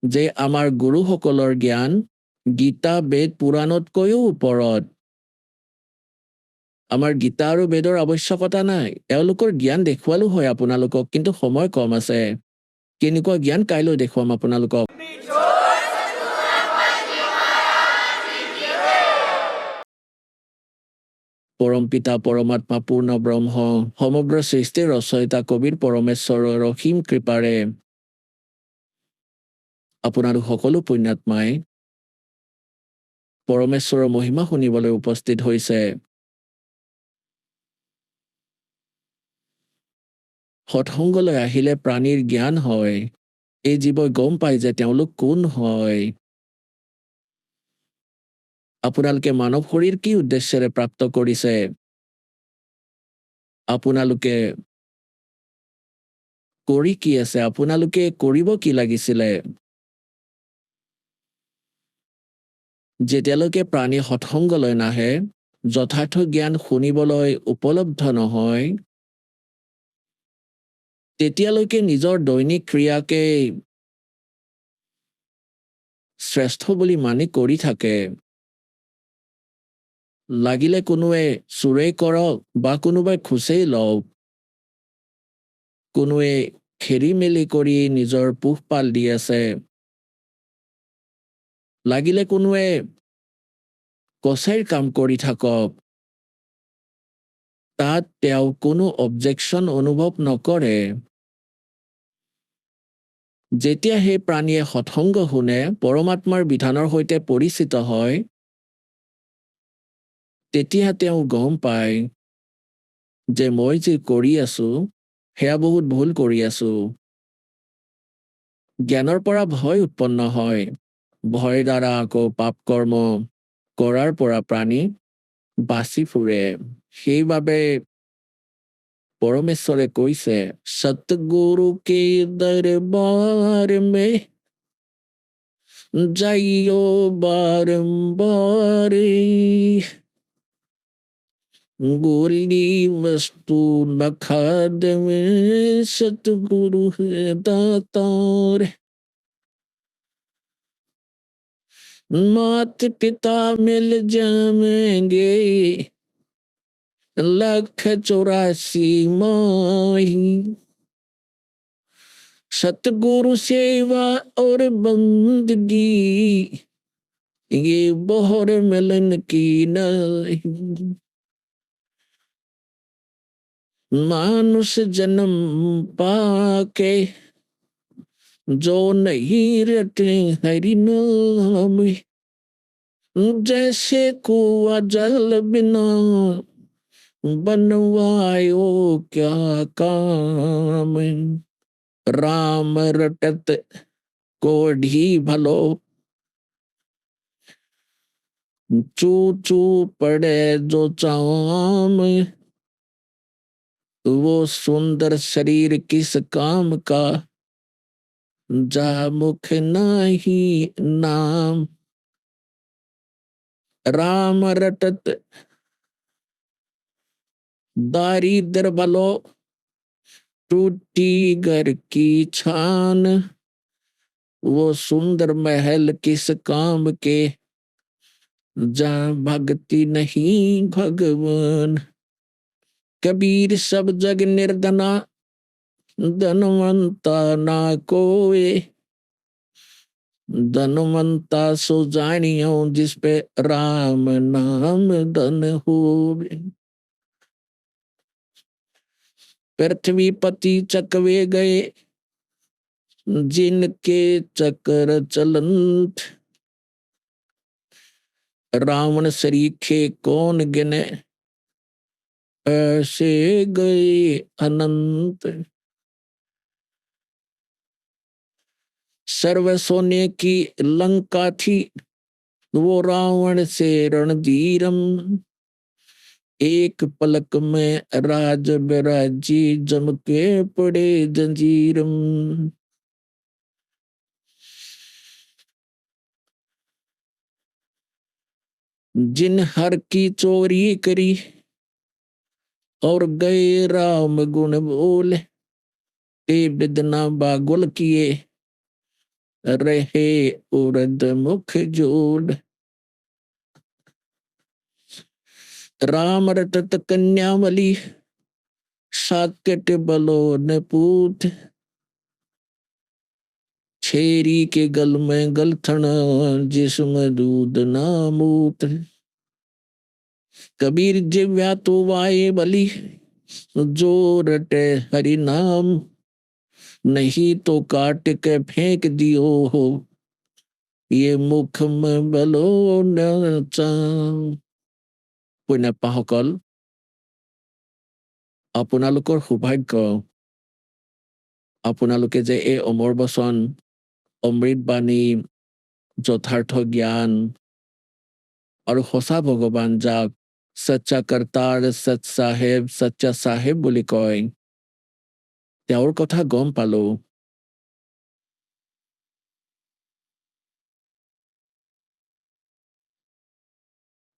যে আমাৰ গুৰুসকলৰ জ্ঞান গীতা বেদ পুৰাণতকৈও ওপৰত আমাৰ গীতা আৰু বেদৰ আৱশ্যকতা নাই এওঁলোকৰ জ্ঞান দেখুৱালো হয় আপোনালোকক কিন্তু সময় কম আছে কেনেকুৱা জ্ঞান কাইলৈ দেখুৱাম আপোনালোকক পৰম পিতা পৰমাত্মা পূৰ্ণ ব্ৰহ্ম সমগ্ৰ সৃষ্টিৰ ৰচয়িতা কবিৰ পৰমেশ্বৰৰ অসীম কৃপাৰে আপোনালোক সকলো পুণ্যাত্মাই পৰমেশ্বৰৰ মহিমা শুনিবলৈ উপস্থিত হৈছে সৎসংগলৈ আহিলে প্ৰাণীৰ জ্ঞান হয় এই জীৱই গম পায় যে তেওঁলোক কোন হয় আপোনালোকে মানৱ শৰীৰ কি উদ্দেশ্যেৰে প্ৰাপ্ত কৰিছে আপোনালোকে কৰি কি আছে আপোনালোকে কৰিব কি লাগিছিলে যেতিয়ালৈকে প্ৰাণী সৎসংগলৈ নাহে যথাৰ্থ জ্ঞান শুনিবলৈ উপলব্ধ নহয় তেতিয়ালৈকে নিজৰ দৈনিক ক্ৰিয়াকে শ্ৰেষ্ঠ বুলি মানি কৰি থাকে লাগিলে কোনোৱে চুৰেই কৰক বা কোনোবাই খুচেই লওক কোনোৱে খেৰি মেলি কৰি নিজৰ পোহপাল দি আছে লাগিলে কোনোৱে কছাৰীৰ কাম কৰি থাকক তাত তেওঁ কোনো অবজেকশ্যন অনুভৱ নকৰে। যেতিয়া সেই প্ৰাণীয়ে সৎসংগ শুনে, পৰমাত্মাৰ বিধানৰ সৈতে পৰিচিত হয়, তেতিয়া তেওঁ গম পায় যে মই যি কৰি আছো সেয়া বহুত ভুল কৰি আছো। জ্ঞানৰ পৰা ভয় উৎপন্ন হয়। ভয় দ্বাৰা আকৌ পাপ কৰ্ম কৰাৰ পৰা প্ৰাণী বাচি ফুৰে। সেইবাবে পৰমেশ্বৰে কৈছে, সতগুৰু কে দৰবাৰ মে যাইও বাৰম্বাৰ, गोरी वस्तु बखाद में सतगुरु है दातार। मात पिता मिल जाएंगे, 184 माही। सतगुरु सेवा और बंदगी ये बोहर मिलन की नहीं। मानुष जन्म पाके जो नहीं रटे हरि नाम, जैसे कुआ जल बिना बनवायो क्या काम। राम रटत कोढ़ी भलो, चू चू पड़े जो चाम। वो सुंदर शरीर किस काम का, जा मुख नाही नाम। राम रटत दारिद्र भलो, टूटी घर की छान। वो सुंदर महल किस काम के, जा भक्ति नहीं भगवान। कबीर सब जग निर्धना, धनवंता ना कोई। धनवंता सो जानियो, जिस पे राम नाम धन होवे। पृथ्वी पति चकवे गए, जिनके चक्र चलंत। रावण सरीखे कौन गिने, ऐसे गए अनंत। सर्व सोने की लंका थी, वो रावण से रणधीरम। एक पलक में राज बिराजी, जम के पड़े जंजीरम। जिन हर की चोरी करी, और गए राम गुण बोले। ते बिदना बागुल किए, रहे उर्द मुख जोड़। राम रटत कन्यावली, साकेत बलो न पूत। छेरी के गल में गलथन, जिसमें दूध ना मूत। कबीर जिव्या तो वाए बली, जो रटे हरि नाम। नहीं तो काट के फेंक दियो हो, ये मुख में बलो न चाम। পুণ্যাত্মাসকল, আপোনালোকৰ সৌভাগ্য, আপোনালোকে যে এই অমৰ বচন, অমৃত বাণী, যথাৰ্থ জ্ঞান আৰু সঁচা ভগৱান, যাক সচ্চা কৰ্তাৰ, সচ্চা চাহেব বুলি কয়, তেওঁৰ কথা গম পালো।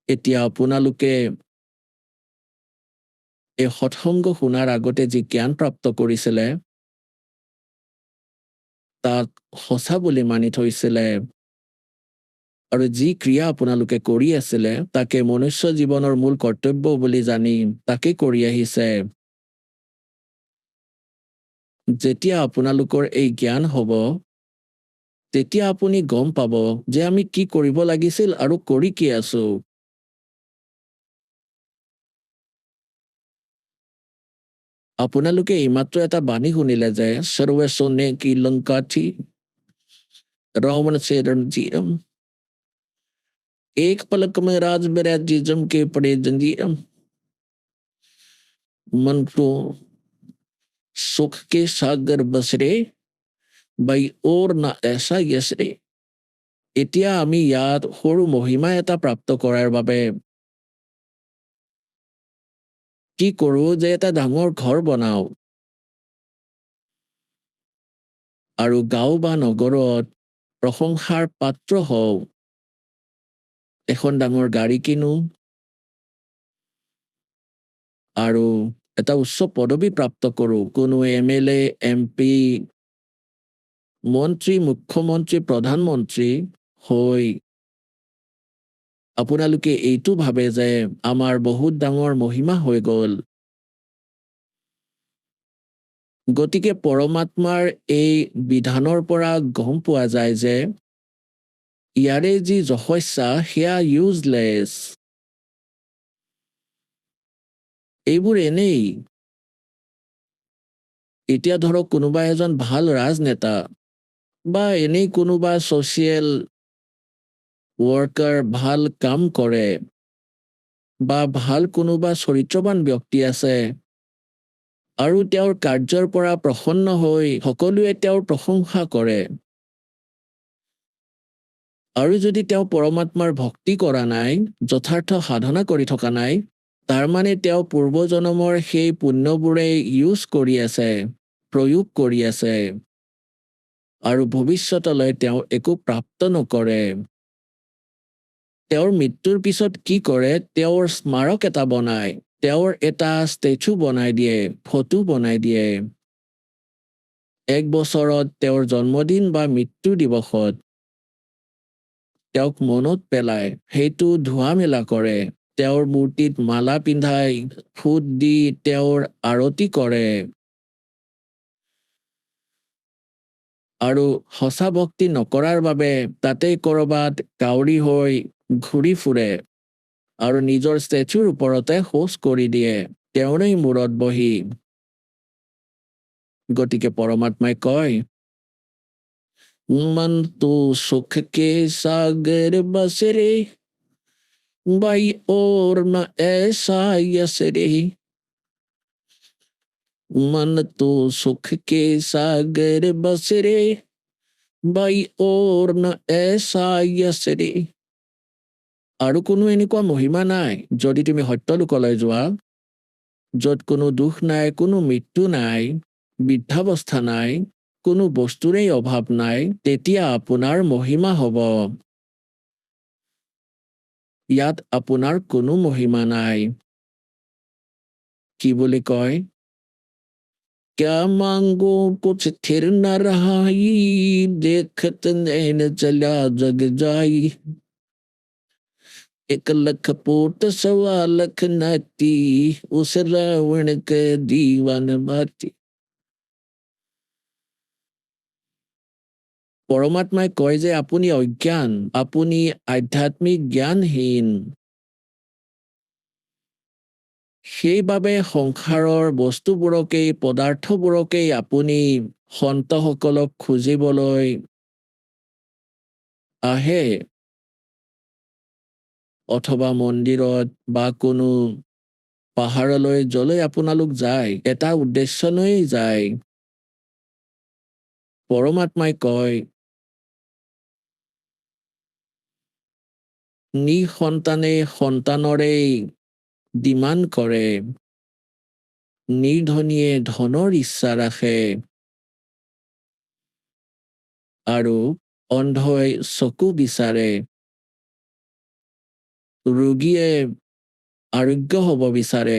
এতিয়া আপোনালোকে এই সৎসংগ শুনাৰ আগতে যি জ্ঞান প্ৰাপ্ত কৰিছিলে, তাক সঁচা বুলি মানি থৈছিলে, আৰু যি ক্ৰিয়া আপোনালোকে কৰি আছিলে, তাকে মনুষ্য জীৱনৰ মূল কৰ্তব্য বুলি জানি তাকে কৰি আহিছে। যেতিয়া আপোনালোকৰ এই জ্ঞান হ'ব, তেতিয়া আপুনি গম পাব যে আমি কি কৰিব লাগিছিল আৰু কৰি কি আছো। আপোনালোকে এইমাত্ৰ এটা বাণী শুনিলে যে সৰ্বে সোনে কি লংকা থি रावण से रणजीरम एक पलक में राज बैराजी जम के पड़े जंजीरम मन को सुख के सागर बसरे बाई और ना ऐसा यसरे এতিয়া আমি ইয়াত সৰু মহিমা এটা প্ৰাপ্ত কৰাৰ বাবে কি কৰো যে এটা ডাঙৰ ঘৰ বনাও আৰু গাঁও বা নগৰত প্ৰশংসাৰ পাত্ৰ হওঁ এখন ডাঙৰ গাড়ী কিনো আৰু এটা উচ্চ পদবী প্ৰাপ্ত কৰো কোনো MLA MP মন্ত্ৰী মুখ্যমন্ত্ৰী প্ৰধানমন্ত্ৰী হৈ আপোনালোকে এইটো ভাবে যে আমাৰ বহুত ডাঙৰ মহিমা হৈ গ'ল গতিকে পৰমাত্মাৰ এই বিধানৰ পৰা গম পোৱা যায় যে ইয়াৰে যি যশস্যা সেয়া ইউজলেছ এইবোৰ এনেই এতিয়া ধৰক কোনোবা এজন ভাল ৰাজনেতা বা এনেই কোনোবা ছ'চিয়েল ৱৰ্কাৰ ভাল কাম কৰে বা ভাল কোনোবা চৰিত্ৰৱান ব্যক্তি আছে আৰু তেওঁৰ কাৰ্যৰ পৰা প্ৰসন্ন হৈ সকলোৱে তেওঁৰ প্ৰশংসা কৰে আৰু যদি তেওঁ পৰমাত্মাৰ ভক্তি কৰা নাই যথাৰ্থ সাধনা কৰি থকা নাই তাৰমানে তেওঁ পূৰ্বজনমৰ সেই পুণ্যবোৰে ইউজ কৰি আছে প্ৰয়োগ কৰি আছে আৰু ভৱিষ্যতলৈ তেওঁ একো প্ৰাপ্ত নকৰে তেওঁৰ মৃত্যুৰ পিছত কি কৰে তেওঁৰ স্মাৰক এটা বনায় তেওঁৰ এটা ষ্টেচু বনাই দিয়ে ফটো বনাই দিয়ে এক বছৰত তেওঁৰ জন্মদিন বা মৃত্যু দিৱসত তেওঁক মনত পেলাই সেইটো ধোৱা মেলা কৰে তেওঁৰ মূৰ্তিত মালা পিন্ধাই ফুট দি তেওঁৰ আৰতি কৰে আৰু সঁচা ভক্তি নকৰাৰ বাবে তাতে কৰবাত কাউৰী হৈ ঘূৰি ফুৰে আৰু নিজৰ ষ্টেচুৰ ওপৰতে শৌচ কৰি দিয়ে তেওঁৰেই মূৰত বহি গতিকে পৰমাত্মাই কয় मन तो सुख के सागर बसरे बाई और न ऐसा यसरे मन तो सुख के सागर बसरे बाई और न ऐसा यसरे আৰু কোনো এনেকুৱা মহিমা নাই যদি তুমি সত্যলোকলৈ যোৱা য'ত কোনো দুখ নাই কোনো মৃত্যু নাই বৃদ্ধাৱস্থা নাই কোনো বস্তুৰেই অভাৱ নাই তেতিয়া আপোনাৰ মহিমা হ'ব ইয়াত আপোনাৰ কোনো মহিমা নাই কি বুলি কয় क्या मांगो कुछ थिर न रहाई देखत नैन चला जग जाई एक लख पोट सवा लख नाती उस रावण के दीवान बाती পৰমাত্মাই কয় যে আপুনি অজ্ঞান আপুনি আধ্যাত্মিক জ্ঞানহীন সেইবাবে সংসাৰৰ বস্তুবোৰকেই পদাৰ্থবোৰকেই আপুনি সন্তসকলক খুজিবলৈ আহে অথবা মন্দিৰত বা কোনো পাহাৰলৈ যলৈ আপোনালোক যায় এটা উদ্দেশ্য লৈয়ে যায় পৰমাত্মাই কয় নিসন্তানে সন্তানৰেই ডিমাণ্ড কৰে নিৰ্ধনীয়ে ধনৰ ইচ্ছা ৰাখে আৰু অন্ধই চকু বিচাৰে ৰোগীয়ে আৰোগ্য হ'ব বিচাৰে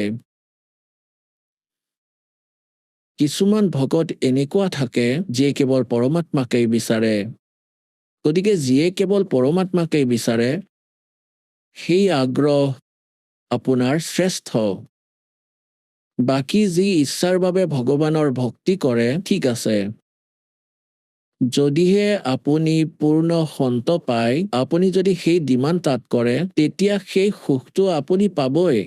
কিছুমান ভকত এনেকুৱা থাকে যিয়ে কেৱল পৰমাত্মাকেই বিচাৰে গতিকে যিয়ে কেৱল পৰমাত্মাকেই বিচাৰে সেই আগ্ৰহ আপোনাৰ শ্ৰেষ্ঠ বাকী যি ইচ্ছাৰ বাবে ভগৱানৰ ভক্তি কৰে ঠিক আছে যদিহে আপুনি পূৰ্ণ সন্ত পায় আপুনি যদি সেই ডিমাণ্ড তাত কৰে তেতিয়া সেই সুখটো আপুনি পাবই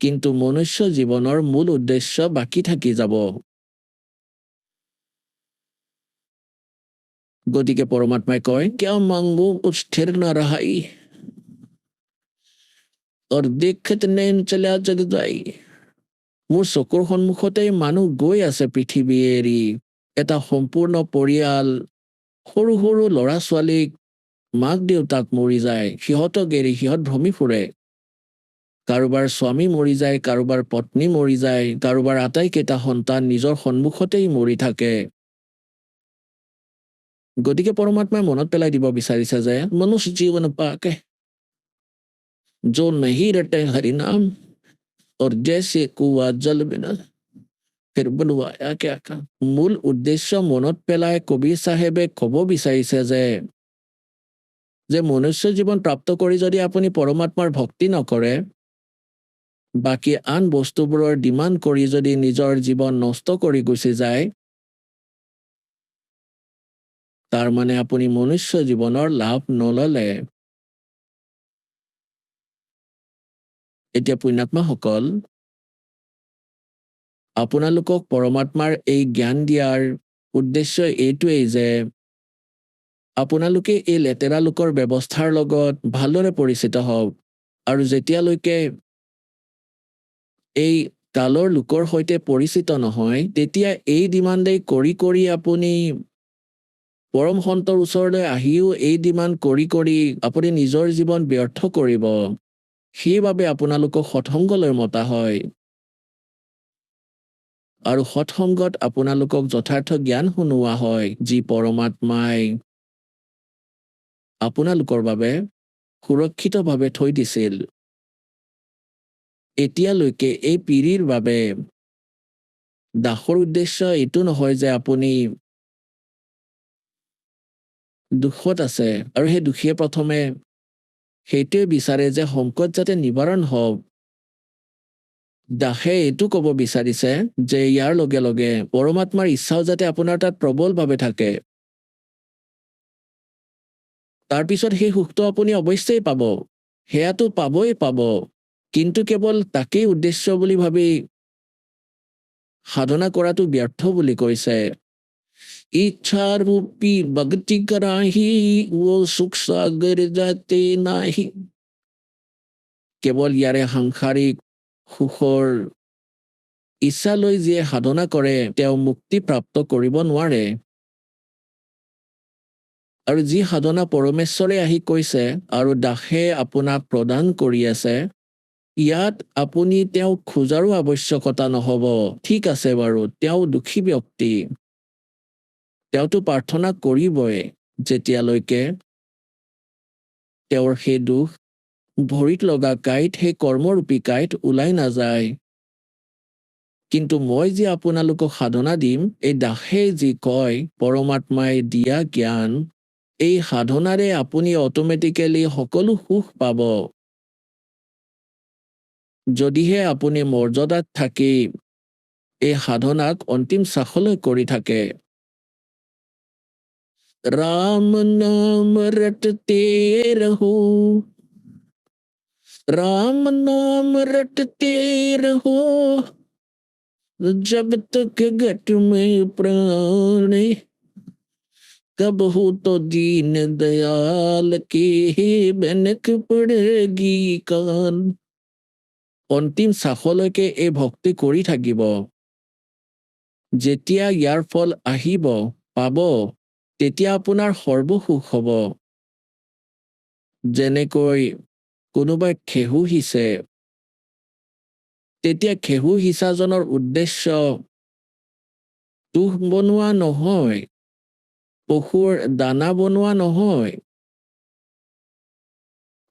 কিন্তু মনুষ্য জীৱনৰ মূল উদ্দেশ্য বাকী থাকি যাব। গতিকে পৰমাত্মাই কয়, কিয়া মাংগো কুছ স্থিৰ না ৰহাই और देखत नैন চলা জগ যাই। মোৰ চকুৰ সন্মুখতেই মানুহ গৈ আছে পৃথিৱী এৰি। এটা সম্পূৰ্ণ পৰিয়াল, সৰু সৰু ল'ৰা ছোৱালীক মাক দেউতাক মৰি যায়, সিহঁতক এৰি সিহঁত ভ্ৰমি ফুৰে। কাৰোবাৰ স্বামী মৰি যায়, কাৰোবাৰ পত্নী মৰি যায়, কাৰোবাৰ আটাইকেইটা সন্তান নিজৰ সন্মুখতেই মৰি থাকে। গতিকে পৰমাত্মাই মনত পেলাই দিব বিচাৰিছে যে মনুষ্য জীৱন পাকে जो नहीं रटे हरि नाम और जैसे कुआ जल बिना फिर बनवाया क्या का। মূল উদ্দেশ্য মনত পেলাই কবিৰ চাহেবে ক'ব বিচাৰিছে যে মনুষ্য জীৱন প্ৰাপ্ত কৰি যদি আপুনি পৰমাত্মাৰ ভক্তি নকৰে, বাকী আন বস্তুবোৰৰ ডিমাণ্ড কৰি যদি নিজৰ জীৱন নষ্ট কৰি গুচি যায়, তাৰ মানে আপুনি মনুষ্য জীৱনৰ লাভ নললে। এতিয়া পুণ্যাত্মাসকল, আপোনালোকক পৰমাত্মাৰ এই জ্ঞান দিয়াৰ উদ্দেশ্য এইটোৱেই যে আপোনালোকে এই লেতেৰা লোকৰ ব্যৱস্থাৰ লগত ভালদৰে পৰিচিত হওক, আৰু যেতিয়ালৈকে এই কালৰ লোকৰ সৈতে পৰিচিত নহয়, তেতিয়া এই ডিমাণ্ডেই কৰি কৰি আপুনি পৰম সন্তৰ ওচৰলৈ আহিও এই ডিমাণ্ড কৰি কৰি আপুনি নিজৰ জীৱন ব্যৰ্থ কৰিব। সেইবাবে আপোনালোকক সৎসংগলৈ মতা হয়, আৰু সৎসংগত আপোনালোকক যথাৰ্থ জ্ঞান শুনোৱা হয়, যি পৰমাত্মাই আপোনালোকৰ বাবে সুৰক্ষিতভাৱে থৈ দিছিল। এতিয়ালৈকে এই পিৰিৰ বাবে দাসৰ উদ্দেশ্য এইটো নহয় যে আপুনি দুখত আছে আৰু সেই দুখে প্ৰথমে সেইটোৱে বিচাৰে যে সংকট যাতে নিবাৰণ হওক। দাসে এইটো ক'ব বিচাৰিছে যে ইয়াৰ লগে লগে পৰমাত্মাৰ ইচ্ছাও যাতে আপোনাৰ তাত প্ৰবলভাৱে থাকে। তাৰপিছত সেই সুখটো আপুনি অৱশ্যেই পাব, সেয়াটো পাবই পাব, কিন্তু কেৱল তাকেই উদ্দেশ্য বুলি ভাবি সাধনা কৰাটো ব্যৰ্থ বুলি কৈছে। ইচ্ছা ৰূপী ভক্তি কৰাহি ও সুখ সাগৰ যাতে নাহি। কেৱল ইয়াৰে সাংসাৰিক সুখৰ ইচ্ছা লৈ যিয়ে সাধনা কৰে তেওঁ মুক্তি প্ৰাপ্ত কৰিব নোৱাৰে। আৰু যি সাধনা পৰমেশ্বৰে আহি কৈছে আৰু দাসে আপোনাক প্ৰদান কৰি আছে, ইয়াত আপুনি তেওঁক খোজাৰো আৱশ্যকতা নহব। ঠিক আছে বাৰু, তেওঁ দুখী ব্যক্তি, তেওঁতো প্ৰাৰ্থনা কৰিবই যেতিয়ালৈকে তেওঁৰ সেই দুখ ভৰিত লগা কাঁইট, সেই কৰ্মৰূপী কাঁইট ওলাই নাযায়। কিন্তু মই যি আপোনালোকক সাধনা দিম, এই দাসে যি কয় পৰমাত্মাই দিয়া জ্ঞান, এই সাধনাৰে আপুনি অট'মেটিকেলি সকলো সুখ পাব। যদিহে আপুনি মৰ্যাদাত থাকি এই সাধনাক অন্তিম শ্বাসলৈ কৰি থাকে। राम नाम रटते रहो, राम नाम रटते रहो, जब तक घट में प्राण, कब हो तो दीन दयाल के बेनक पड़ेगी कान। অন্তিম শ্বাসলৈকে এই ভক্তি কৰি থাকিব। যেতিয়া ইয়াৰ ফল আহিব, পাব, তেতিয়া আপোনাৰ সৰ্বসুখ হ'ব। যেনেকৈ কোনোবাই ঘেঁহু সিঁচে, তেতিয়া ঘেঁহু সিঁচাজনৰ উদ্দেশ্য তুষ বনোৱা নহয়, পশুৰ দানা বনোৱা নহয়।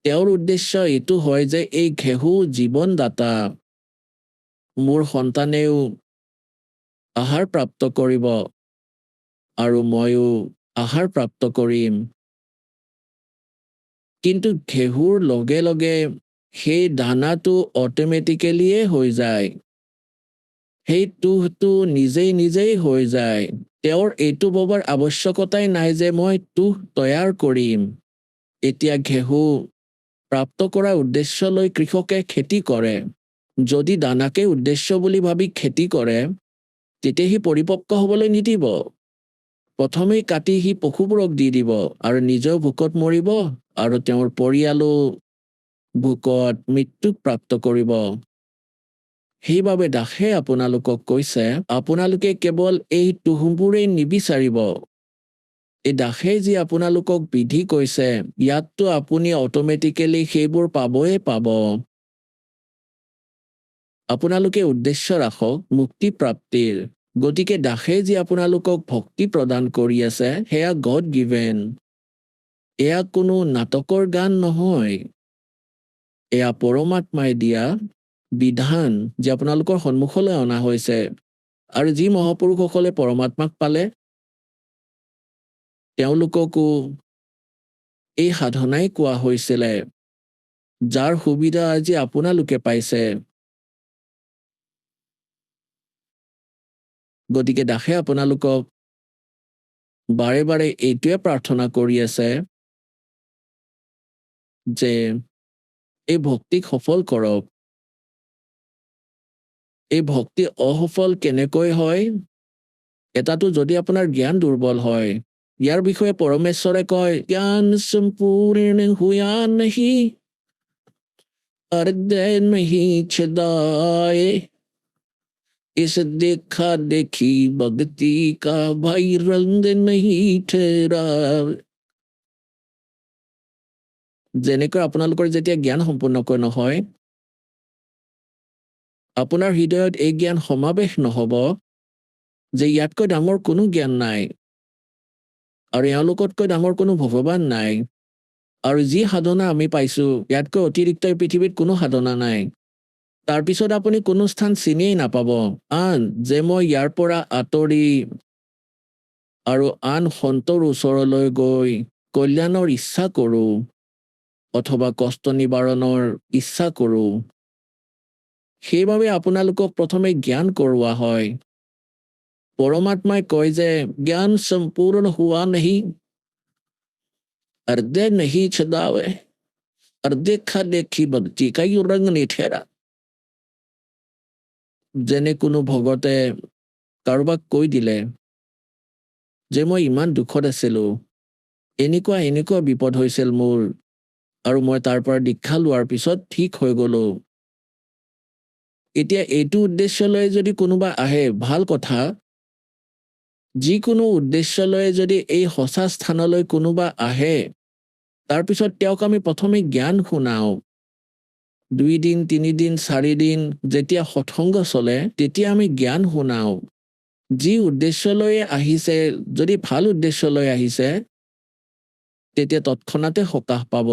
তেওঁৰ উদ্দেশ্য এইটো হয় যে এই ঘেঁহু জীৱনদাতা, মোৰ সন্তানেও আহাৰ প্ৰাপ্ত কৰিব আৰু ময়ো আহাৰ প্ৰাপ্ত কৰিম। কিন্তু ঘেঁহুৰ লগে লগে সেই দানাটো অট'মেটিকেলিয়ে হৈ যায়, সেই তুহটো নিজেই নিজেই হৈ যায়। তেওঁৰ এইটো ভবাৰ আৱশ্যকতাই নাই যে মই তুহ তৈয়াৰ কৰিম। এতিয়া ঘেঁহু প্ৰাপ্ত কৰাৰ উদ্দেশ্য লৈ কৃষকে খেতি কৰে, যদি দানাকে উদ্দেশ্য বুলি ভাবি খেতি কৰে তেতিয়া সি পৰিপক্ক হ'বলৈ নিদিব। প্ৰথমেই কাটি সি পশুবোৰক দি দিব আৰু নিজেও ভোকত মৰিব আৰু তেওঁৰ পৰিয়ালো ভোকত মৃত্যু প্ৰাপ্ত কৰিব। সেইবাবে দাসে আপোনালোকক কৈছে, আপোনালোকে কেৱল এই তুঁহবোৰেই নিবিচাৰিব। এই দাসে যি আপোনালোকক বিধি কৈছে, ইয়াততো আপুনি অট'মেটিকেলি সেইবোৰ পাবই পাব। আপোনালোকে উদ্দেশ্য ৰাখক মুক্তি প্ৰাপ্তিৰ। গতিকে দাসে যি আপোনালোকক ভক্তি প্ৰদান কৰি আছে সেয়া গড গিভেন। এয়া কোনো নাটকৰ গান নহয়। এয়া পৰমাত্মাই দিয়া বিধান যে আপোনালোকৰ সন্মুখলৈ অনা হৈছে। আৰু যি মহাপুৰুষসকলে পৰমাত্মাক পালে তেওঁলোককো এই সাধনাই কোৱা হৈছিলে, যাৰ সুবিধা আজি আপোনালোকে পাইছে। গতিকে দাসে আপোনালোকক বাৰে বাৰে এইটোৱে প্ৰাৰ্থনা কৰি আছে যে এই ভক্তিক সফল কৰক। এই ভক্তি অসফল কেনেকৈ হয়? এটাটো যদি আপোনাৰ জ্ঞান দুৰ্বল হয়, ইয়াৰ বিষয়ে পৰমেশ্বৰে কয়, জ্ঞান সম্পূৰ্ণ হুয়া নাহি হৃদয় নাহি ছদায়ে, इस देखा देखी भक्ति का भाई रंग नहीं ठहरा। যেনেকৈ আপোনালোকৰ যেতিয়া জ্ঞান সম্পূৰ্ণকৈ নহয়, আপোনাৰ হৃদয়ত এই জ্ঞান সমাৱেশ নহব যে ইয়াতকৈ ডাঙৰ কোনো জ্ঞান নাই আৰু এওঁলোকতকৈ ডাঙৰ কোনো ভগৱান নাই, আৰু যি সাধনা আমি পাইছো ইয়াতকৈ অতিৰিক্ত এই পৃথিৱীত কোনো সাধনা নাই। তাৰপিছত আপুনি কোনো স্থান চিনিয়েই নাপাব আন যে মই ইয়াৰ পৰা আঁতৰি আৰু আন সন্তৰ ওচৰলৈ গৈ কল্যাণৰ ইচ্ছা কৰোঁ অথবা কষ্ট নিবাৰণৰ ইচ্ছা কৰোঁ। সেইবাবে আপোনালোকক প্ৰথমে জ্ঞান কৰোৱা হয়। পৰমাত্মাই কয় যে জ্ঞান সম্পূৰ্ণ হোৱা নাহি হৃদয় নাহি ছদায়ে, और देखा देखी भक्ति का यो रंग नहीं ठहरा। যেনে কোনো ভগতে কাৰোবাক কৈ দিলে যে মই ইমান দুখত আছিলো, এনেকুৱা বিপদ হৈছিল মোৰ, আৰু মই তাৰ পৰা দীক্ষা লোৱাৰ পিছত ঠিক হৈ গলো। এতিয়া এইটো উদ্দেশ্যলৈ যদি কোনোবা আহে ভাল কথা, যিকোনো উদ্দেশ্যলৈ যদি এই সঁচা স্থানলৈ কোনোবা আহে তাৰপিছত তেওঁক আমি প্ৰথমে জ্ঞান শুনাও। 2 দিন 3 দিন 4 দিন যেতিয়া সৎসংগ চলে তেতিয়া আমি জ্ঞান শুনাও। যি উদ্দেশ্যলৈ আহিছে, যদি ভাল উদ্দেশ্যলৈ আহিছে তেতিয়া তৎক্ষণাতে সকাহ পাব।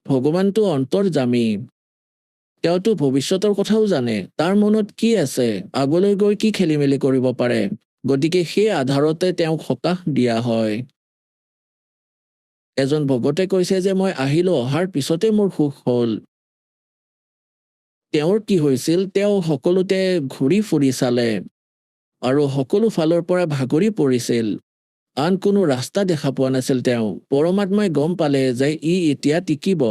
ভগৱানটো অন্তৰ্যামী, তেওঁতো ভৱিষ্যতৰ কথাও জানে, তাৰ মনত কি আছে, আগলৈ গৈ কি খেলি মেলি কৰিব পাৰে। গতিকে সেই আধাৰতে তেওঁক সকাহ দিয়া হয়। এজন ভগতে কৈছে যে মই আহিলো, অহাৰ পিছতে মোৰ সুখ হ'ল। তেওঁৰ কি হৈছিল, তেওঁ সকলোতে ঘূৰি ফুৰি চালে আৰু সকলো ফালৰ পৰা ভাগৰি পৰিছিল। আন কোনো ৰাস্তা দেখা পোৱা নাছিল তেওঁ। পৰমাত্মাই গম পালে যে ই এতিয়া টিকিব,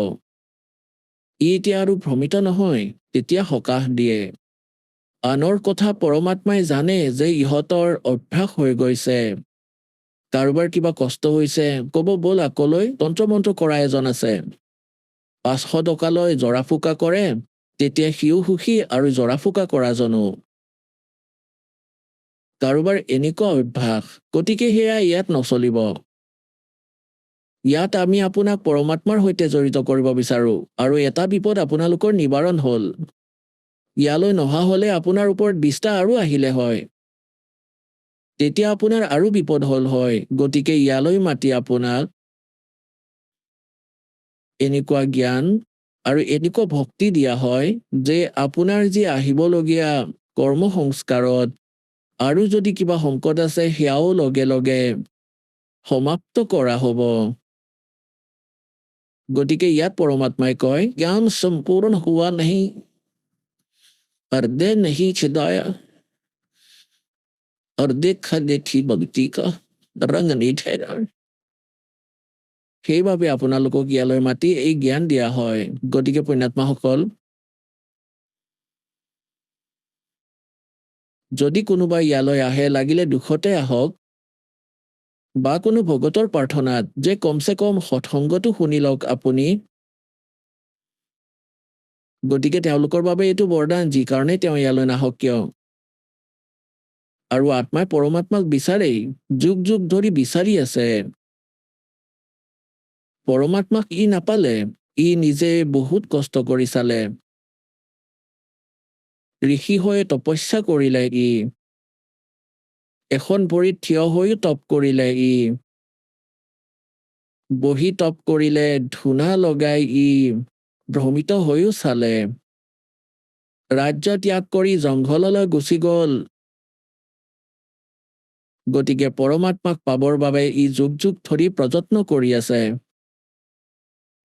ই এতিয়া আৰু ভ্ৰমিত নহয়, তেতিয়া সকাহ দিয়ে। আনৰ কথা পৰমাত্মাই জানে যে ইহঁতৰ অভ্যাস হৈ গৈছে। কাৰোবাৰ কিবা কষ্ট হৈছে, ক'ব ব'ল আকলৈ তন্ত্ৰ মন্ত্ৰ কৰা এজন আছে, 500 টকালৈ জৰা ফুকা কৰে, তেতিয়া সিও সুখী আৰু জৰা ফুকা কৰাজনো। কাৰোবাৰ এনেকুৱা অভ্যাস, গতিকে সেয়া ইয়াত নচলিব। ইয়াত আমি আপোনাক পৰমাত্মাৰ সৈতে জড়িত কৰিব বিচাৰো, আৰু এটা বিপদ আপোনালোকৰ নিবাৰণ হ'ল। ইয়ালৈ নহা হলে আপোনাৰ ওপৰত বিষ্ঠা আৰু আহিলে হয়, তেতিয়া আপোনাৰ আৰু বিপদ হ'ল হয়। গতিকে ইয়ালৈ মাতি আপোনাক এনেকুৱা জ্ঞান আৰু এনেকুৱা ভক্তি দিয়া হয় যে আপোনাৰ যি আহিবলগীয়া কৰ্ম সংস্কাৰত আৰু যদি কিবা সংকট আছে সেয়াও লগে লগে সমাপ্ত কৰা হ'ব। গতিকে ইয়াত পৰমাত্মাই কয়, জ্ঞান সম্পূৰ্ণ হোৱা নাহি হৃদয় নাহি ছদায়া, और देखा देखी भक्ति का रंग नहीं ठहरा। সেইবাবে আপোনালোকক ইয়ালৈ মাতি এই জ্ঞান দিয়া হয়। গতিকে পুণ্যাত্মাসকল, যদি কোনোবা ইয়ালৈ আহে লাগিলে দুখতে আহক বা কোনো ভকতৰ প্ৰাৰ্থনাত যে কমচে কম সৎসংগটো শুনি লওক আপুনি। গতিকে তেওঁলোকৰ বাবে এইটো বৰদান, যি কাৰণেই তেওঁ ইয়ালৈ নাহক কিয়। আৰু আত্মাই পৰমাত্মাক বিচাৰেই, যুগ যুগ ধৰি বিচাৰি আছে। পৰমাত্মাক ই নাপালে, ই নিজে বহুত কষ্ট কৰি চালে। ঋষি হৈ তপস্যা কৰিলে ই, এখন ভৰিত থিয় হৈও তপ কৰিলে ই, বহি তপ কৰিলে, ধূনা লগাই ই ভ্ৰমিত হৈও চালে। ৰাজ্য ত্যাগ কৰি জংঘললৈ গুচি গল। গতিকে পৰমাত্মাক পাবৰ বাবে ই যুগ যুগ ধৰি প্ৰযত্ন কৰি আছে।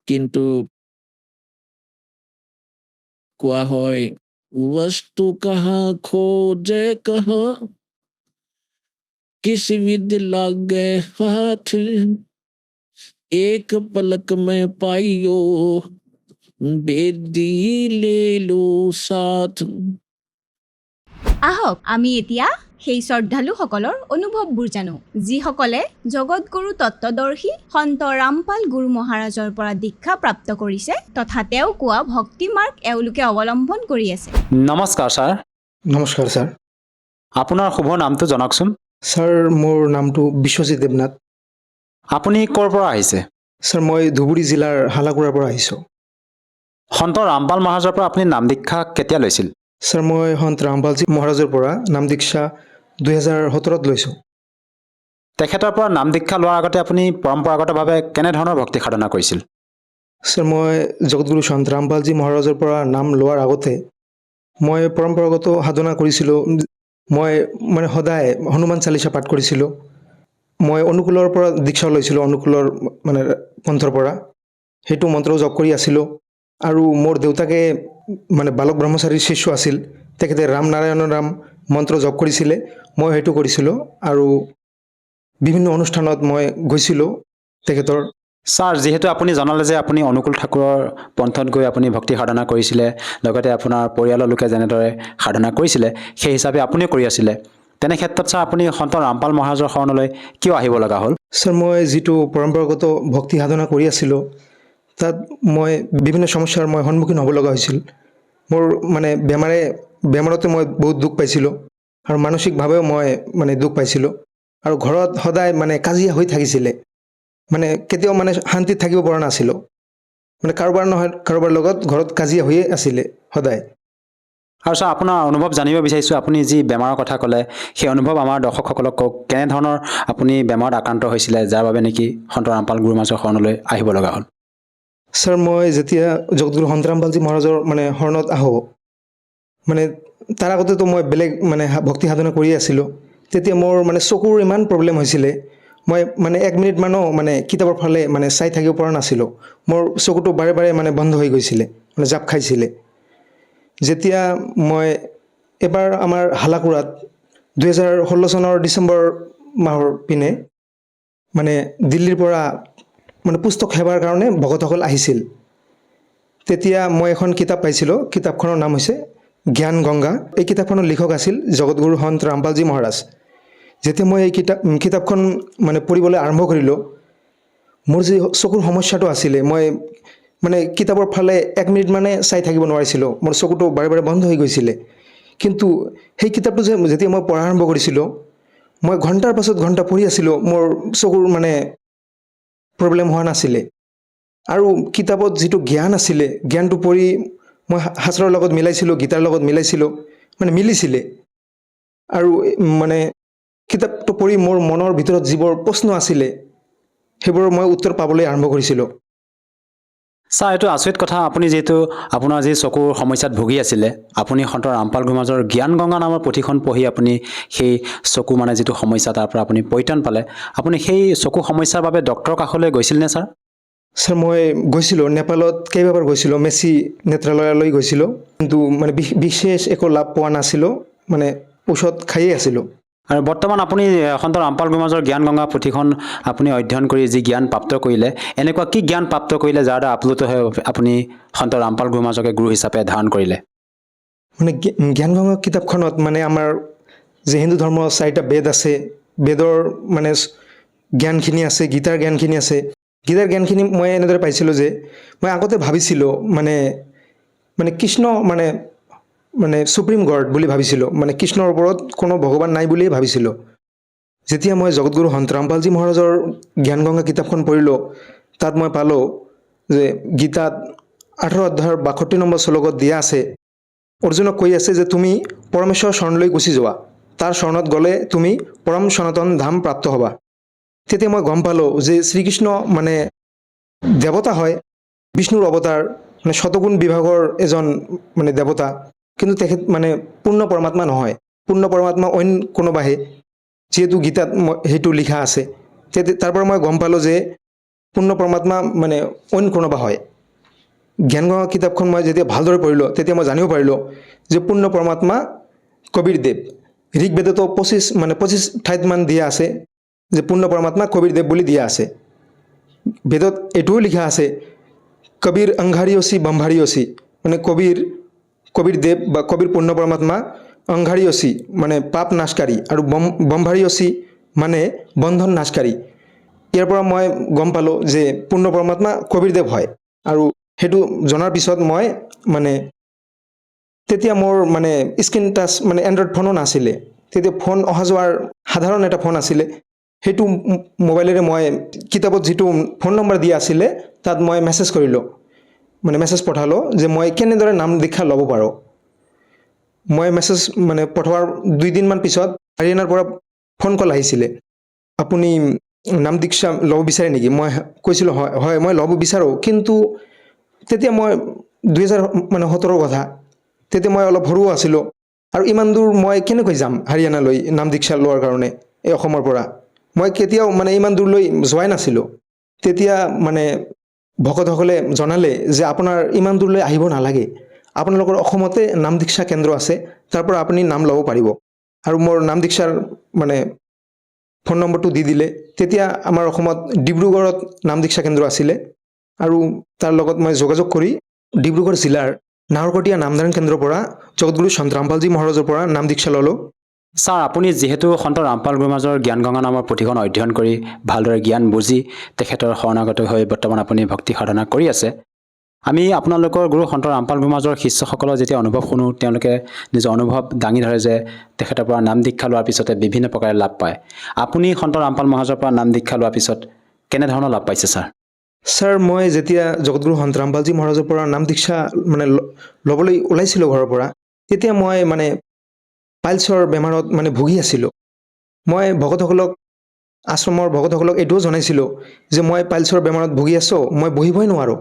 কিন্তু কোৱা হয়, বস্তু কাহা খোজে কাহা, किसी विद लागे हाथ, एक पलक में पाइयो बेदी ले लो साथ। আহক আমি এতিয়া সেই শ্ৰদ্ধালুসকলৰ অনুভৱবোৰ জানো, যিসকলে জগতগুৰু তত্ত্বদৰ্শী সন্ত ৰামপাল গুৰু মহাৰাজৰ পৰা দীক্ষা প্ৰাপ্ত কৰিছে তথা তেওঁ কোৱা ভক্তি মাৰ্গ এওঁলোকে অৱলম্বন কৰি আছে। নমস্কাৰ ছাৰ। নমস্কাৰ ছাৰ। আপোনাৰ শুভ নামটো জনাওকচোন। ছাৰ মোৰ নামটো বিশ্বজিৎ দেৱনাথ। আপুনি ক'ৰ পৰা আহিছে? ছাৰ মই ধুবুৰী জিলাৰ হালাকুৰাৰ পৰা আহিছোঁ। সন্ত ৰামপাল মহাৰাজৰ পৰা আপুনি নাম দীক্ষা কেতিয়া লৈছিল? ছাৰ মই সন্ত ৰামপালজী মহাৰাজৰ পৰা নাম দীক্ষা 2017 লৈছোঁ। তেখেতৰ পৰা নাম দীক্ষা লোৱাৰ আগতে আপুনি পৰম্পৰাগতভাৱে কেনেধৰণৰ ভক্তি সাধনা কৰিছিল? ছাৰ মই জগতগুৰু সন্ত ৰামপালজী মহাৰাজৰ পৰা নাম লোৱাৰ আগতে মই পৰম্পৰাগত সাধনা কৰিছিলোঁ। মই সদায় হনুমান চালিচা পাঠ কৰিছিলোঁ। মই অনুকূলৰ পৰা দীক্ষা লৈছিলোঁ, অনুকূলৰ পন্থৰ পৰা সেইটো মন্ত্ৰ জপ কৰি আছিলোঁ। আৰু মোৰ দেউতাকে বালক ব্ৰহ্মচাৰীৰ শিষ্য আছিল, তেখেতে ৰাম নাৰায়ণ ৰাম মন্ত্ৰ জপ কৰিছিলে, মই সেইটো কৰিছিলোঁ। আৰু বিভিন্ন অনুষ্ঠানত মই গৈছিলোঁ তেখেতৰ। ছাৰ, যিহেতু আপুনি জনালে যে আপুনি অনুকূল ঠাকুৰৰ পন্থত গৈ আপুনি ভক্তি সাধনা কৰিছিলে, লগতে আপোনাৰ পৰিয়ালৰ লোকে যেনেদৰে সাধনা কৰিছিলে সেই হিচাপে আপুনিও কৰি আছিলে, তেনে ক্ষেত্ৰত ছাৰ আপুনি সন্ত ৰামপাল মহাৰাজৰ শৰণলৈ কিয় আহিব লগা হ'ল? ছাৰ মই যিটো পৰম্পৰাগত ভক্তি সাধনা কৰি আছিলোঁ তাত মই বিভিন্ন সমস্যাৰ সন্মুখীন হ'ব লগা হৈছিল। মোৰ বেমাৰতে মই বহুত দুখ পাইছিলোঁ আৰু মানসিকভাৱেও মই দুখ পাইছিলোঁ। আৰু ঘৰত সদায় কাজিয়া হৈ থাকিছিলে, কেতিয়াও শান্তিত থাকিব পৰা নাছিলোঁ। কাৰোবাৰ নহয় কাৰোবাৰ লগত ঘৰত কাজিয়া হৈয়ে আছিলে সদায়। আৰু ছাৰ আপোনাৰ অনুভৱ জানিব বিচাৰিছোঁ, আপুনি যি বেমাৰৰ কথা ক'লে সেই অনুভৱ আমাৰ দৰ্শকসকলক কওক। কেনেধৰণৰ আপুনি বেমাৰত আক্ৰান্ত হৈছিলে যাৰ বাবে নেকি সন্ত ৰামপাল গুৰু মহাৰাজৰ শৰণলৈ আহিব লগা হ'ল? ছাৰ মই যেতিয়া জগতগুৰু সন্ত ৰামপালজী মহাৰাজৰ শৰণত আহোঁ, তাৰ আগতেতো মই বেলেগ ভক্তি সাধনা কৰি আছিলোঁ। তেতিয়া মোৰ চকুৰ ইমান প্ৰব্লেম হৈছিলে, মই 1 মিনিটমানো কিতাপৰ ফালে চাই থাকিব পৰা নাছিলোঁ। মোৰ চকুটো বাৰে বাৰে বন্ধ হৈ গৈছিলে, জাপ খাইছিলে। যেতিয়া মই এবাৰ আমাৰ হালাকুৰাত 2016 চনৰ ডিচেম্বৰ মাহৰ পিনে দিল্লীৰ পৰা পুস্তক সেৱাৰ কাৰণে ভকতসকল আহিছিল, তেতিয়া মই এখন কিতাপ পাইছিলোঁ। কিতাপখনৰ নাম হৈছে জ্ঞান গংগা। এই কিতাপখনৰ লিখক আছিল জগতগুৰু সন্ত ৰামপালজী মহাৰাজ। যেতিয়া মই এই কিতাপখন পঢ়িবলৈ আৰম্ভ কৰিলোঁ, মোৰ যি চকুৰ সমস্যাটো আছিলে, মই কিতাপৰ ফালে 1 মিনিট চাই থাকিব নোৱাৰিছিলোঁ, মোৰ চকুটো বাৰে বাৰে বন্ধ হৈ গৈছিলে। কিন্তু সেই কিতাপটো যেতিয়া মই পঢ়া আৰম্ভ কৰিছিলোঁ, মই ঘণ্টাৰ পাছত ঘণ্টা পঢ়ি আছিলোঁ, মোৰ চকুৰ প্ৰব্লেম হোৱা নাছিলে। আৰু কিতাপত যিটো জ্ঞান আছিলে, জ্ঞানটো পঢ়ি মই শাস্ত্ৰৰ লগত মিলাইছিলোঁ, গীতাৰ লগত মিলাইছিলোঁ, মিলিছিলে। আৰু কিতাপটো পঢ়ি মোৰ মনৰ ভিতৰত যিবোৰ প্ৰশ্ন আছিলে সেইবোৰৰ মই উত্তৰ পাবলৈ আৰম্ভ কৰিছিলোঁ। ছাৰ, এইটো আচৰিত কথা, আপুনি যিহেতু আপোনাৰ যি চকুৰ সমস্যাত ভুগি আছিলে, আপুনি সন্ত ৰামপাল গুৰু মহাৰাজৰ জ্ঞান গংগা নামৰ পুথিখন পঢ়ি আপুনি সেই চকু যিটো সমস্যা তাৰ পৰা আপুনি পৰিত্ৰাণ পালে। আপুনি সেই চকু সমস্যাৰ বাবে ডক্টৰৰ কাষলৈ গৈছিল নে ছাৰ? ছাৰ মই গৈছিলোঁ, নেপালত কেইবাবাৰ গৈছিলোঁ, মেচি নেত্ৰালয়লৈ গৈছিলোঁ, কিন্তু বিশেষ একো লাভ পোৱা নাছিলোঁ, ঔষধ খায়েই আছিলোঁ। আৰু বৰ্তমান আপুনি সন্ত ৰামপাল গুৰু মহাৰাজৰ জ্ঞান গংগা পুথিখন আপুনি অধ্যয়ন কৰি যি জ্ঞান প্ৰাপ্ত কৰিলে, এনেকুৱা কি জ্ঞান প্ৰাপ্ত কৰিলে যাৰ দ্বাৰা আপ্লুত হৈ আপুনি সন্ত ৰামপাল গুৰু মহাৰাজকে গুৰু হিচাপে ধাৰণ কৰিলে? জ্ঞান গংগা কিতাপখনত আমাৰ যে হিন্দু ধৰ্মৰ 4টা বেদ আছে, বেদৰ মানে জ্ঞানখিনি আছে, গীতাৰ জ্ঞানখিনি আছে। গীতাৰ জ্ঞানখিনি মই এনেদৰে পাইছিলোঁ যে মই আগতে ভাবিছিলোঁ মানে কৃষ্ণ মানে সুপ্ৰিম গড বুলি ভাবিছিলোঁ, মানে কৃষ্ণৰ ওপৰত কোনো ভগৱান নাই বুলিয়ে ভাবিছিলোঁ। যেতিয়া মই জগতগুৰু সন্ত ৰামপালজী মহাৰাজৰ জ্ঞানগংগা কিতাপখন পঢ়িলোঁ, তাত মই পালোঁ যে গীতাত 18 অধ্যায়ৰ 62 নম্বৰ শ্লোকত দিয়া আছে, অৰ্জুনক কৈ আছে যে তুমি পৰমেশ্বৰ শৰণলৈ গুচি যোৱা, তাৰ শৰণত গ'লে তুমি পৰম সনাতন ধাম প্ৰাপ্ত হ'বা। তেতিয়া মই গম পালোঁ যে শ্ৰীকৃষ্ণ মানে দেৱতা হয়, বিষ্ণুৰ অৱতাৰ, মানে শতগুণ বিভাগৰ এজন মানে দেৱতা, কিন্তু তেখেত মানে পূৰ্ণ পৰমাত্মা নহয়। পূৰ্ণ পৰমাত্মা অইন কোনোবাহে, যিহেতু গীতাত সেইটো লিখা আছে। তাৰ পৰা মই গম পালোঁ যে পূৰ্ণ পৰমাত্মা মানে অইন কোনোবা হয়। জ্ঞানগংগা কিতাপখন মই যেতিয়া ভালদৰে পঢ়িলোঁ, তেতিয়া মই জানিব পাৰিলোঁ যে পূৰ্ণ পৰমাত্মা কবীৰদেৱ। ঋকবেদতো 25 ঠাইত মান দিয়া আছে যে পূৰ্ণ পৰমাত্মা কবীৰদেৱ বুলি দিয়া আছে। বেদত এইটোও লিখা আছে কবীৰ অংঘাৰিয়সী বম্ভাৰিয়সী, মানে কবীৰদেৱ বা কবীৰ পূৰ্ণ পৰমাত্মা অংঘাৰিয়সী মানে পাপ নাশকাৰী, আৰু বম্ভাৰিয়সী মানে বন্ধন নাশকাৰী। ইয়াৰ পৰা মই গম পালোঁ যে পূৰ্ণ পৰমাত্মা কবীৰদেৱ হয়। আৰু সেইটো জনাৰ পিছত মই মানে তেতিয়া মোৰ মানে স্ক্ৰীন টাচ মানে এণ্ড্ৰইড ফোনো নাছিলে, তেতিয়া ফোন অহা যোৱাৰ সাধাৰণ এটা ফোন আছিলে। সেইটো মোবাইলেৰে মই কিতাপত যিটো ফোন নম্বৰ দিয়া আছিলে তাত মই মেছেজ কৰিলোঁ, মানে মেছেজ পঠালোঁ যে মই কেনেদৰে নাম দীক্ষা ল'ব পাৰোঁ। মই মেছেজ মানে পঠোৱাৰ 2 দিনমান পিছত হাৰিয়ানাৰ পৰা ফোন কল আহিছিলে, আপুনি নাম দীক্ষা ল'ব বিচাৰে নেকি? মই কৈছিলোঁ হয় মই ল'ব বিচাৰোঁ, কিন্তু তেতিয়া মই 2017 কথা, তেতিয়া মই অলপ সৰুও আছিলোঁ, আৰু ইমান দূৰ মই কেনেকৈ যাম হাৰিয়ানালৈ নাম দীক্ষা লোৱাৰ কাৰণে এই অসমৰ পৰা। মই কেতিয়াও মানে ইমান দূৰলৈ যোৱাই নাছিলোঁ। তেতিয়া মানে ভকতসকলে জনালে যে আপোনাৰ ইমান দূৰলৈ আহিব নালাগে, আপোনালোকৰ অসমতে নাম দীক্ষা কেন্দ্ৰ আছে, তাৰ পৰা আপুনি নাম ল'ব পাৰিব। আৰু মোৰ নাম দীক্ষাৰ মানে ফোন নম্বৰটো দি দিলে। তেতিয়া আমাৰ অসমত ডিব্ৰুগড়ত নাম দীক্ষা কেন্দ্ৰ আছিলে, আৰু তাৰ লগত মই যোগাযোগ কৰি ডিব্ৰুগড় জিলাৰ নাহৰকটীয়া নামধাৰণ কেন্দ্ৰৰ পৰা জগতগুৰু সন্ত ৰামপালজী মহাৰাজৰ পৰা নাম দীক্ষা ল'লোঁ। ছাৰ, আপুনি যিহেতু সন্ত ৰামপাল গুৰুমাজৰ জ্ঞানগংগা নামৰ পুথিখন অধ্যয়ন কৰি ভালদৰে জ্ঞান বুজি তেখেতৰ শৰণাগত হৈ বৰ্তমান আপুনি ভক্তি সাধনা কৰি আছে, আমি আপোনালোকৰ গুৰু সন্ত ৰামপাল গুৰুমাজৰ শিষ্যসকলৰ যেতিয়া অনুভৱ শুনো, তেওঁলোকে নিজৰ অনুভৱ দাঙি ধৰে যে তেখেতৰ পৰা নাম দীক্ষা লোৱাৰ পিছতে বিভিন্ন প্ৰকাৰে লাভ পায়। আপুনি সন্ত ৰামপাল মহাৰাজৰ পৰা নাম দীক্ষা লোৱাৰ পিছত কেনেধৰণৰ লাভ পাইছে ছাৰ? ছাৰ, মই যেতিয়া জগতগুৰু সন্ত ৰামপালজী মহাৰাজৰ পৰা নাম দীক্ষা মানে ল'বলৈ ওলাইছিলোঁ ঘৰৰ পৰা, তেতিয়া মই মানে পাইলছৰ বেমাৰত মানে ভুগি আছিলোঁ। মই ভকতসকলক, আশ্ৰমৰ ভকতসকলক এইটোও জনাইছিলোঁ যে মই পাইলছৰ বেমাৰত ভুগি আছোঁ, মই বহিবই নোৱাৰোঁ।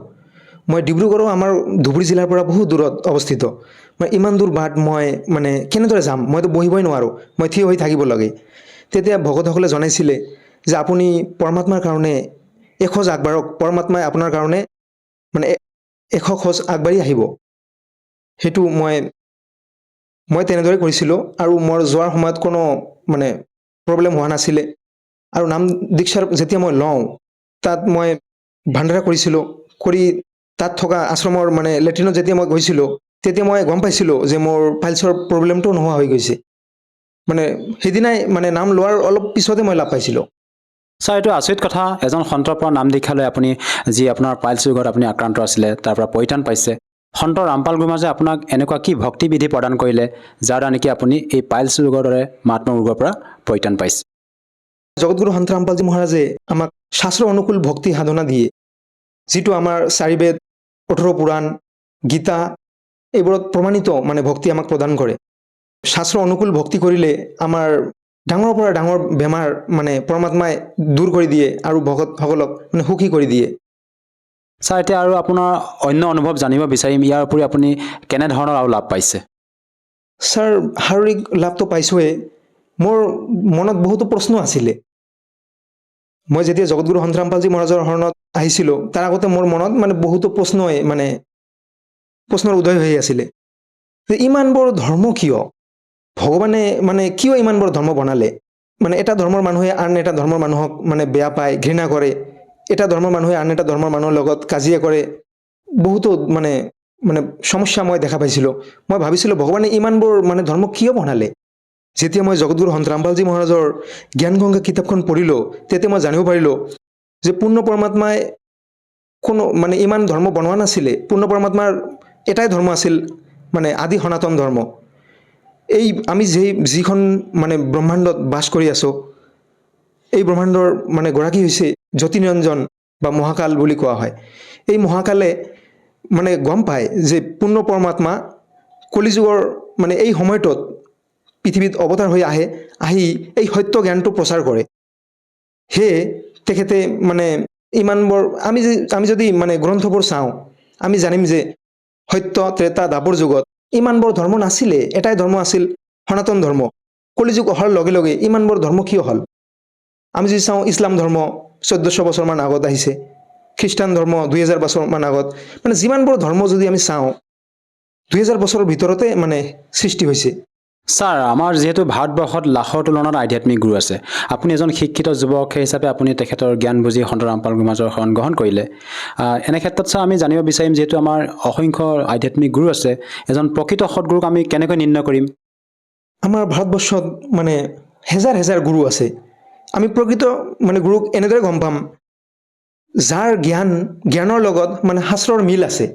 মই ডিব্ৰুগড়ো আমাৰ ধুবুৰী জিলাৰ পৰা বহুত দূৰত অৱস্থিত, মই ইমান দূৰ বাট মই মানে কেনেদৰে যাম, মইতো বহিবই নোৱাৰোঁ, মই থিয় হৈ থাকিব লাগে। তেতিয়া ভকতসকলে জনাইছিলে যে আপুনি পৰমাত্মাৰ কাৰণে 1 খোজ আগবাঢ়ক, পৰমাত্মাই আপোনাৰ কাৰণে মানে 100 খোজ আগবাঢ়ি আহিব। সেইটো মই তেনেদৰে কৰিছিলোঁ, আৰু মোৰ যোৱাৰ সময়ত কোনো মানে প্ৰব্লেম হোৱা নাছিলে। আৰু নাম দীক্ষাৰ যেতিয়া মই লওঁ, তাত মই ভাণ্ডাৰা কৰিছিলোঁ, কৰি তাত থকা আশ্ৰমৰ মানে লেট্ৰিনত যেতিয়া মই গৈছিলোঁ, তেতিয়া মই গম পাইছিলোঁ যে মোৰ পাইলছৰ প্ৰব্লেমটো নোহোৱা হৈ গৈছে। মানে সেইদিনাই মানে নাম লোৱাৰ অলপ পিছতে মই লাভ পাইছিলোঁ। ছাৰ, এইটো আচৰিত কথা, এজন সন্তৰ পৰা নাম দীক্ষা লৈ আপুনি যি আপোনাৰ পাইলছ ৰোগত আপুনি আক্ৰান্ত আছিলে তাৰ পৰা পৰিত্ৰাণ পাইছে। সন্ত ৰামপাল গুৰুমাজে আপোনাক এনেকুৱা কি ভক্তিবিধি প্ৰদান কৰিলে যাৰ দ্বাৰা নেকি আপুনি এই পাইলছ ৰোগৰ দৰে মাৰাত্মক ৰোগৰ পৰা পৰিত্ৰাণ পাইছে? জগতগুৰু সন্ত ৰামপালজী মহাৰাজে আমাক শাস্ত্ৰ অনুকূল ভক্তি সাধনা দিয়ে, যিটো আমাৰ 4 বেদ, 18 পুৰাণ, গীতা এইবোৰত প্ৰমাণিত মানে ভক্তি আমাক প্ৰদান কৰে। শাস্ত্ৰ অনুকূল ভক্তি কৰিলে আমাৰ ডাঙৰৰ পৰা ডাঙৰ বেমাৰ মানে পৰমাত্মাই দূৰ কৰি দিয়ে, আৰু ভকতসকলক মানে সুখী কৰি দিয়ে। ছাৰ, এতিয়া আৰু আপোনাৰ অন্য অনুভৱ জানিব বিচাৰিম, ইয়াৰ উপৰি আপুনি কেনেধৰণৰ আৰু লাভ পাইছে? ছাৰ, শাৰীৰিক লাভটো পাইছোঁৱেই, মোৰ মনত বহুতো প্ৰশ্ন আছিলে। মই যেতিয়া জগতগুৰু সন্ত ৰামপালজী মহাৰাজৰ শৰণত আহিছিলোঁ, তাৰ আগতে মোৰ মনত মানে বহুতো প্ৰশ্নৰ উদয় হৈ আছিলে যে ইমানবোৰ ধৰ্ম কিয়? ভগৱানে মানে কিয় ইমানবোৰ ধৰ্ম বনালে? মানে এটা ধৰ্মৰ মানুহে আন এটা ধৰ্মৰ মানুহক মানে বেয়া পায়, ঘৃণা কৰে, এটা ধৰ্মৰ মানুহে আন এটা ধৰ্মৰ মানুহৰ লগত কাজিয়া কৰে, বহুতো মানে সমস্যা মই দেখা পাইছিলোঁ। মই ভাবিছিলোঁ ভগৱানে ইমানবোৰ মানে ধৰ্ম কিয় বনালে? যেতিয়া মই জগতগুৰু সন্ত ৰামপালজী মহাৰাজৰ জ্ঞানগংগা কিতাপখন পঢ়িলোঁ তেতিয়া মই জানিব পাৰিলোঁ যে পূৰ্ণ পৰমাত্মাই কোনো মানে ইমান ধৰ্ম বনোৱা নাছিলে। পূৰ্ণ পৰমাত্মাৰ এটাই ধৰ্ম আছিল, মানে আদি সনাতন ধৰ্ম। এই আমি যিখন মানে ব্ৰহ্মাণ্ডত বাস কৰি আছোঁ, এই ব্ৰহ্মাণ্ডৰ মানে গৰাকী হৈছে জ্যোতিনিৰঞ্জন বা মহাকাল বুলি কোৱা হয়। এই মহাকালে মানে গম পায় যে পূৰ্ণ পৰমাত্মা কলিযুগৰ মানে এই সময়টোত পৃথিৱীত অৱতাৰ হৈ আহি এই সত্য জ্ঞানটো প্ৰচাৰ কৰে। সেয়ে তেখেতে মানে ইমানবোৰ আমি যদি মানে গ্ৰন্থবোৰ চাওঁ, আমি জানিম যে সত্য ত্ৰেতা দ্বাপৰ যুগত ইমানবোৰ ধৰ্ম নাছিলে, এটাই ধৰ্ম আছিল সনাতন ধৰ্ম। কলিযুগ অহাৰ লগে লগে ইমানবোৰ ধৰ্ম কিয় হ'ল? আমি যদি চাওঁ ইছলাম ধৰ্ম 1400 বছৰমান আগত আহিছে, খ্ৰীষ্টান ধৰ্ম 2000 বছৰমান আগত, মানে যিমানবোৰ ধৰ্ম যদি আমি চাওঁ 2000 বছৰৰ ভিতৰতে মানে সৃষ্টি হৈছে। ছাৰ, আমাৰ যিহেতু ভাৰতবৰ্ষত লাখৰ তুলনাত আধ্যাত্মিক গুৰু আছে, আপুনি এজন শিক্ষিত যুৱক হিচাপে আপুনি তেখেতৰ জ্ঞান বুজি সন্ত ৰামপাল গুৰু মহাৰাজৰ শৰণ গ্ৰহণ কৰিলে। এনে ক্ষেত্ৰত ছাৰ আমি জানিব বিচাৰিম, যিহেতু আমাৰ অসংখ্য আধ্যাত্মিক গুৰু আছে, এজন প্ৰকৃত সৎগুৰুক আমি কেনেকৈ নিৰ্ণয় কৰিম? আমাৰ ভাৰতবৰ্ষত মানে হেজাৰ হেজাৰ গুৰু আছে। আমি প্ৰকৃত মানে গুৰুক এনেদৰে গম পাম যাৰ জ্ঞানৰ লগত মানে শাস্ত্ৰৰ মিল আছে।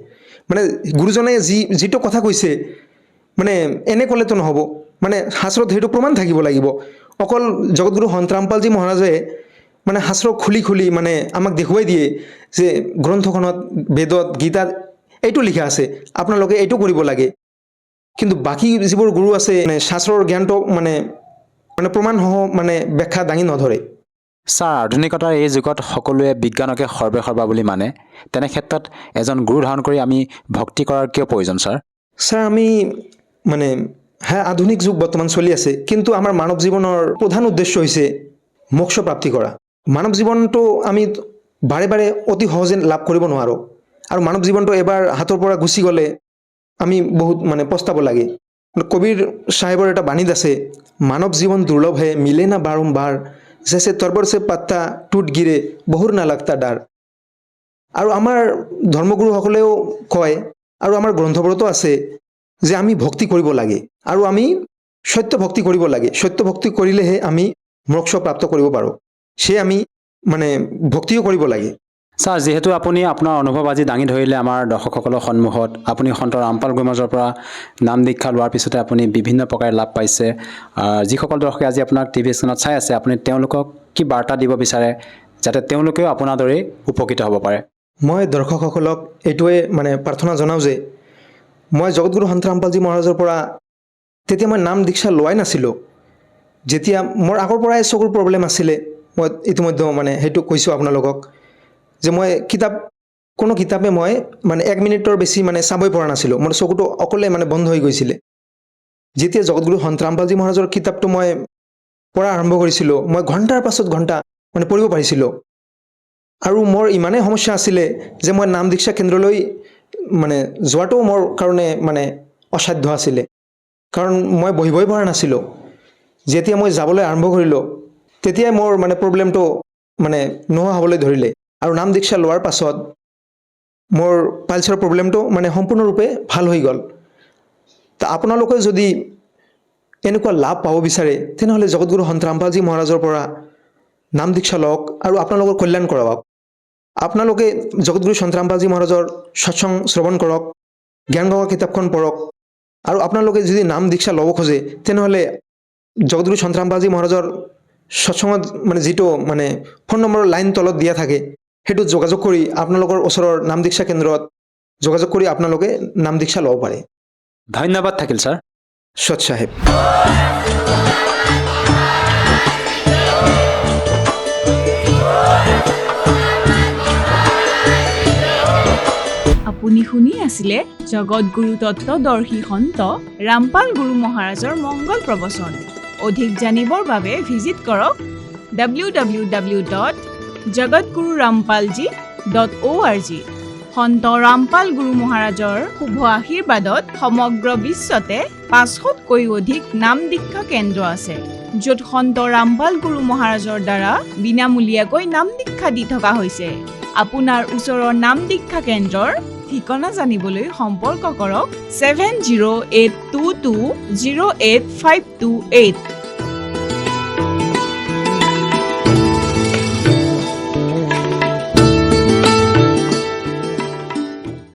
মানে গুৰুজনে যিটো কথা কৈছে মানে এনে ক'লেতো নহ'ব, মানে শাস্ত্ৰত সেইটো প্ৰমাণ থাকিব লাগিব। অকল জগতগুৰু সন্ত ৰামপালজী মহাৰাজে মানে শাস্ত্ৰ খুলি মানে আমাক দেখুৱাই দিয়ে যে গ্ৰন্থখনত, বেদত, গীতাত এইটো লিখা আছে, আপোনালোকে এইটো কৰিব লাগে। কিন্তু বাকী যিবোৰ গুৰু আছে মানে শাস্ত্ৰৰ জ্ঞানটো মানে প্ৰমাণসহ মানে ব্যাখ্যা দাঙি নধৰে। ছাৰ, আধুনিকতাৰ এই যুগত সকলোৱে বিজ্ঞানকে সৰ্বেসৰ্বা বুলি মানে, তেনে ক্ষেত্ৰত এজন গুৰু ধাৰণ কৰি আমি ভক্তি কৰাৰ কিয় প্ৰয়োজন ছাৰ? ছাৰ, আমি মানে আধুনিক যুগ বৰ্তমান চলি আছে, কিন্তু আমাৰ মানৱ জীৱনৰ প্ৰধান উদ্দেশ্য হৈছে মোক্ষ প্ৰাপ্তি কৰা। মানৱ জীৱনটো আমি বাৰে বাৰে অতি সহজে লাভ কৰিব নোৱাৰোঁ, আৰু মানৱ জীৱনটো এবাৰ হাতৰ পৰা গুচি গ'লে আমি বহুত মানে পস্তাব লাগে। কবিৰ চাহেবৰ এটা বাণীত আছে, মানৱ জীৱন দুৰ্লভ হে মিলে না বাৰম্বাৰ, জেছে তৰবৰ সে পাত্তা টুট গিৰে বহুৰ না লাগতা ডাৰ। আৰু আমাৰ ধৰ্মগুৰুসকলেও কয়, আৰু আমাৰ গ্ৰন্থবোৰতো আছে যে আমি ভক্তি কৰিব লাগে, আৰু আমি সত্য ভক্তি কৰিব লাগে। সত্য ভক্তি কৰিলেহে আমি মোক্ষ প্ৰাপ্ত কৰিব পাৰোঁ। সেয়ে আমি মানে ভক্তিও কৰিব লাগে। ছাৰ, যিহেতু আপুনি আপোনাৰ অনুভৱ আজি দাঙি ধৰিলে আমাৰ দৰ্শকসকলৰ সন্মুখত, আপুনি সন্ত ৰামপাল গুৰু মহাৰাজৰ পৰা নাম দীক্ষা লোৱাৰ পিছতে আপুনি বিভিন্ন প্ৰকাৰে লাভ পাইছে। যিসকল দৰ্শকে আজি আপোনাক টিভি স্ক্ৰীণত চাই আছে, আপুনি তেওঁলোকক কি বাৰ্তা দিব বিচাৰে যাতে তেওঁলোকেও আপোনাৰ দৰেই উপকৃত হ'ব পাৰে? মই দৰ্শকসকলক এইটোৱে মানে প্ৰাৰ্থনা জনাওঁ যে মই জগতগুৰু সন্ত ৰামপালজী মহাৰাজৰ পৰা তেতিয়া মই নাম দীক্ষা লোৱাই নাছিলোঁ। যেতিয়া মোৰ আগৰ পৰাই চকুৰ প্ৰব্লেম আছিলে, মই ইতিমধ্যে মানে সেইটো কৈছোঁ আপোনালোকক, যে মই কোনো কিতাপে মই মানে 1 মিনিটৰ বেছি মানে চাবই পৰা নাছিলোঁ। মোৰ চকুটো অকলে মানে বন্ধ হৈ গৈছিলে। যেতিয়া জগতগুৰু সন্ত ৰামপালজী মহাৰাজৰ কিতাপটো মই পঢ়া আৰম্ভ কৰিছিলোঁ, মই ঘণ্টাৰ পাছত ঘণ্টা মানে পঢ়িব পাৰিছিলোঁ। আৰু মোৰ ইমানেই সমস্যা আছিলে যে মই নাম দীক্ষা কেন্দ্ৰলৈ মানে যোৱাটো মোৰ কাৰণে মানে অসাধ্য আছিলে, কাৰণ মই বহিবই পৰা নাছিলোঁ। যেতিয়া মই যাবলৈ আৰম্ভ কৰিলোঁ, তেতিয়াই মোৰ মানে প্ৰব্লেমটো মানে নোহোৱা হ'বলৈ ধৰিলে। আৰু নাম দীক্ষা লোৱাৰ পাছত মোৰ পালছৰ প্ৰব্লেমটো মানে সম্পূৰ্ণৰূপে ভাল হৈ গ'ল। তা আপোনালোকে যদি এনেকুৱা লাভ পাব বিচাৰে, তেনেহ'লে জগতগুৰু সন্ত ৰামপালজী মহাৰাজৰ পৰা নাম দীক্ষা লওক আৰু আপোনালোকৰ কল্যাণ কৰাওক। আপোনালোকে জগতগুৰু সন্ত ৰামপালজী মহাৰাজৰ সৎসং শ্ৰৱণ কৰক, জ্ঞানগংগা কিতাপখন পঢ়ক, আৰু আপোনালোকে যদি নাম দীক্ষা ল'ব খোজে তেনেহ'লে জগতগুৰু সন্ত ৰামপালজী মহাৰাজৰ সৎসংগত মানে যিটো মানে ফোন নম্বৰৰ লাইন তলত দিয়া থাকে, সেইটোত যোগাযোগ কৰি আপোনালোকৰ ওচৰৰ নাম দীক্ষা কেন্দ্ৰত যোগাযোগ কৰি আপোনালোকে নাম দীক্ষা ল'ব পাৰে। ধন্যবাদ থাকিল ছাৰ। সৎ চাহেব। আপুনি শুনি আছিলে জগতগুৰু তত্ত্বদৰ্শী সন্ত ৰামপাল গুৰু মহাৰাজৰ মংগল প্ৰবচন। অধিক জানিবৰ বাবে ভিজিট কৰক www.jagatgururampalji.org। সন্ত ৰামপাল গুৰু মহাৰাজৰ শুভ আশীৰ্বাদত সমগ্ৰ বিশ্বতে 500তকৈও অধিক নাম দীক্ষা কেন্দ্ৰ আছে, য'ত সন্ত ৰামপাল গুৰু মহাৰাজৰ দ্বাৰা বিনামূলীয়াকৈ নাম দীক্ষা দি থকা হৈছে। আপোনাৰ ওচৰৰ নাম দীক্ষা কেন্দ্ৰৰ ঠিকনা জানিবলৈ সম্পৰ্ক কৰক 7082208528।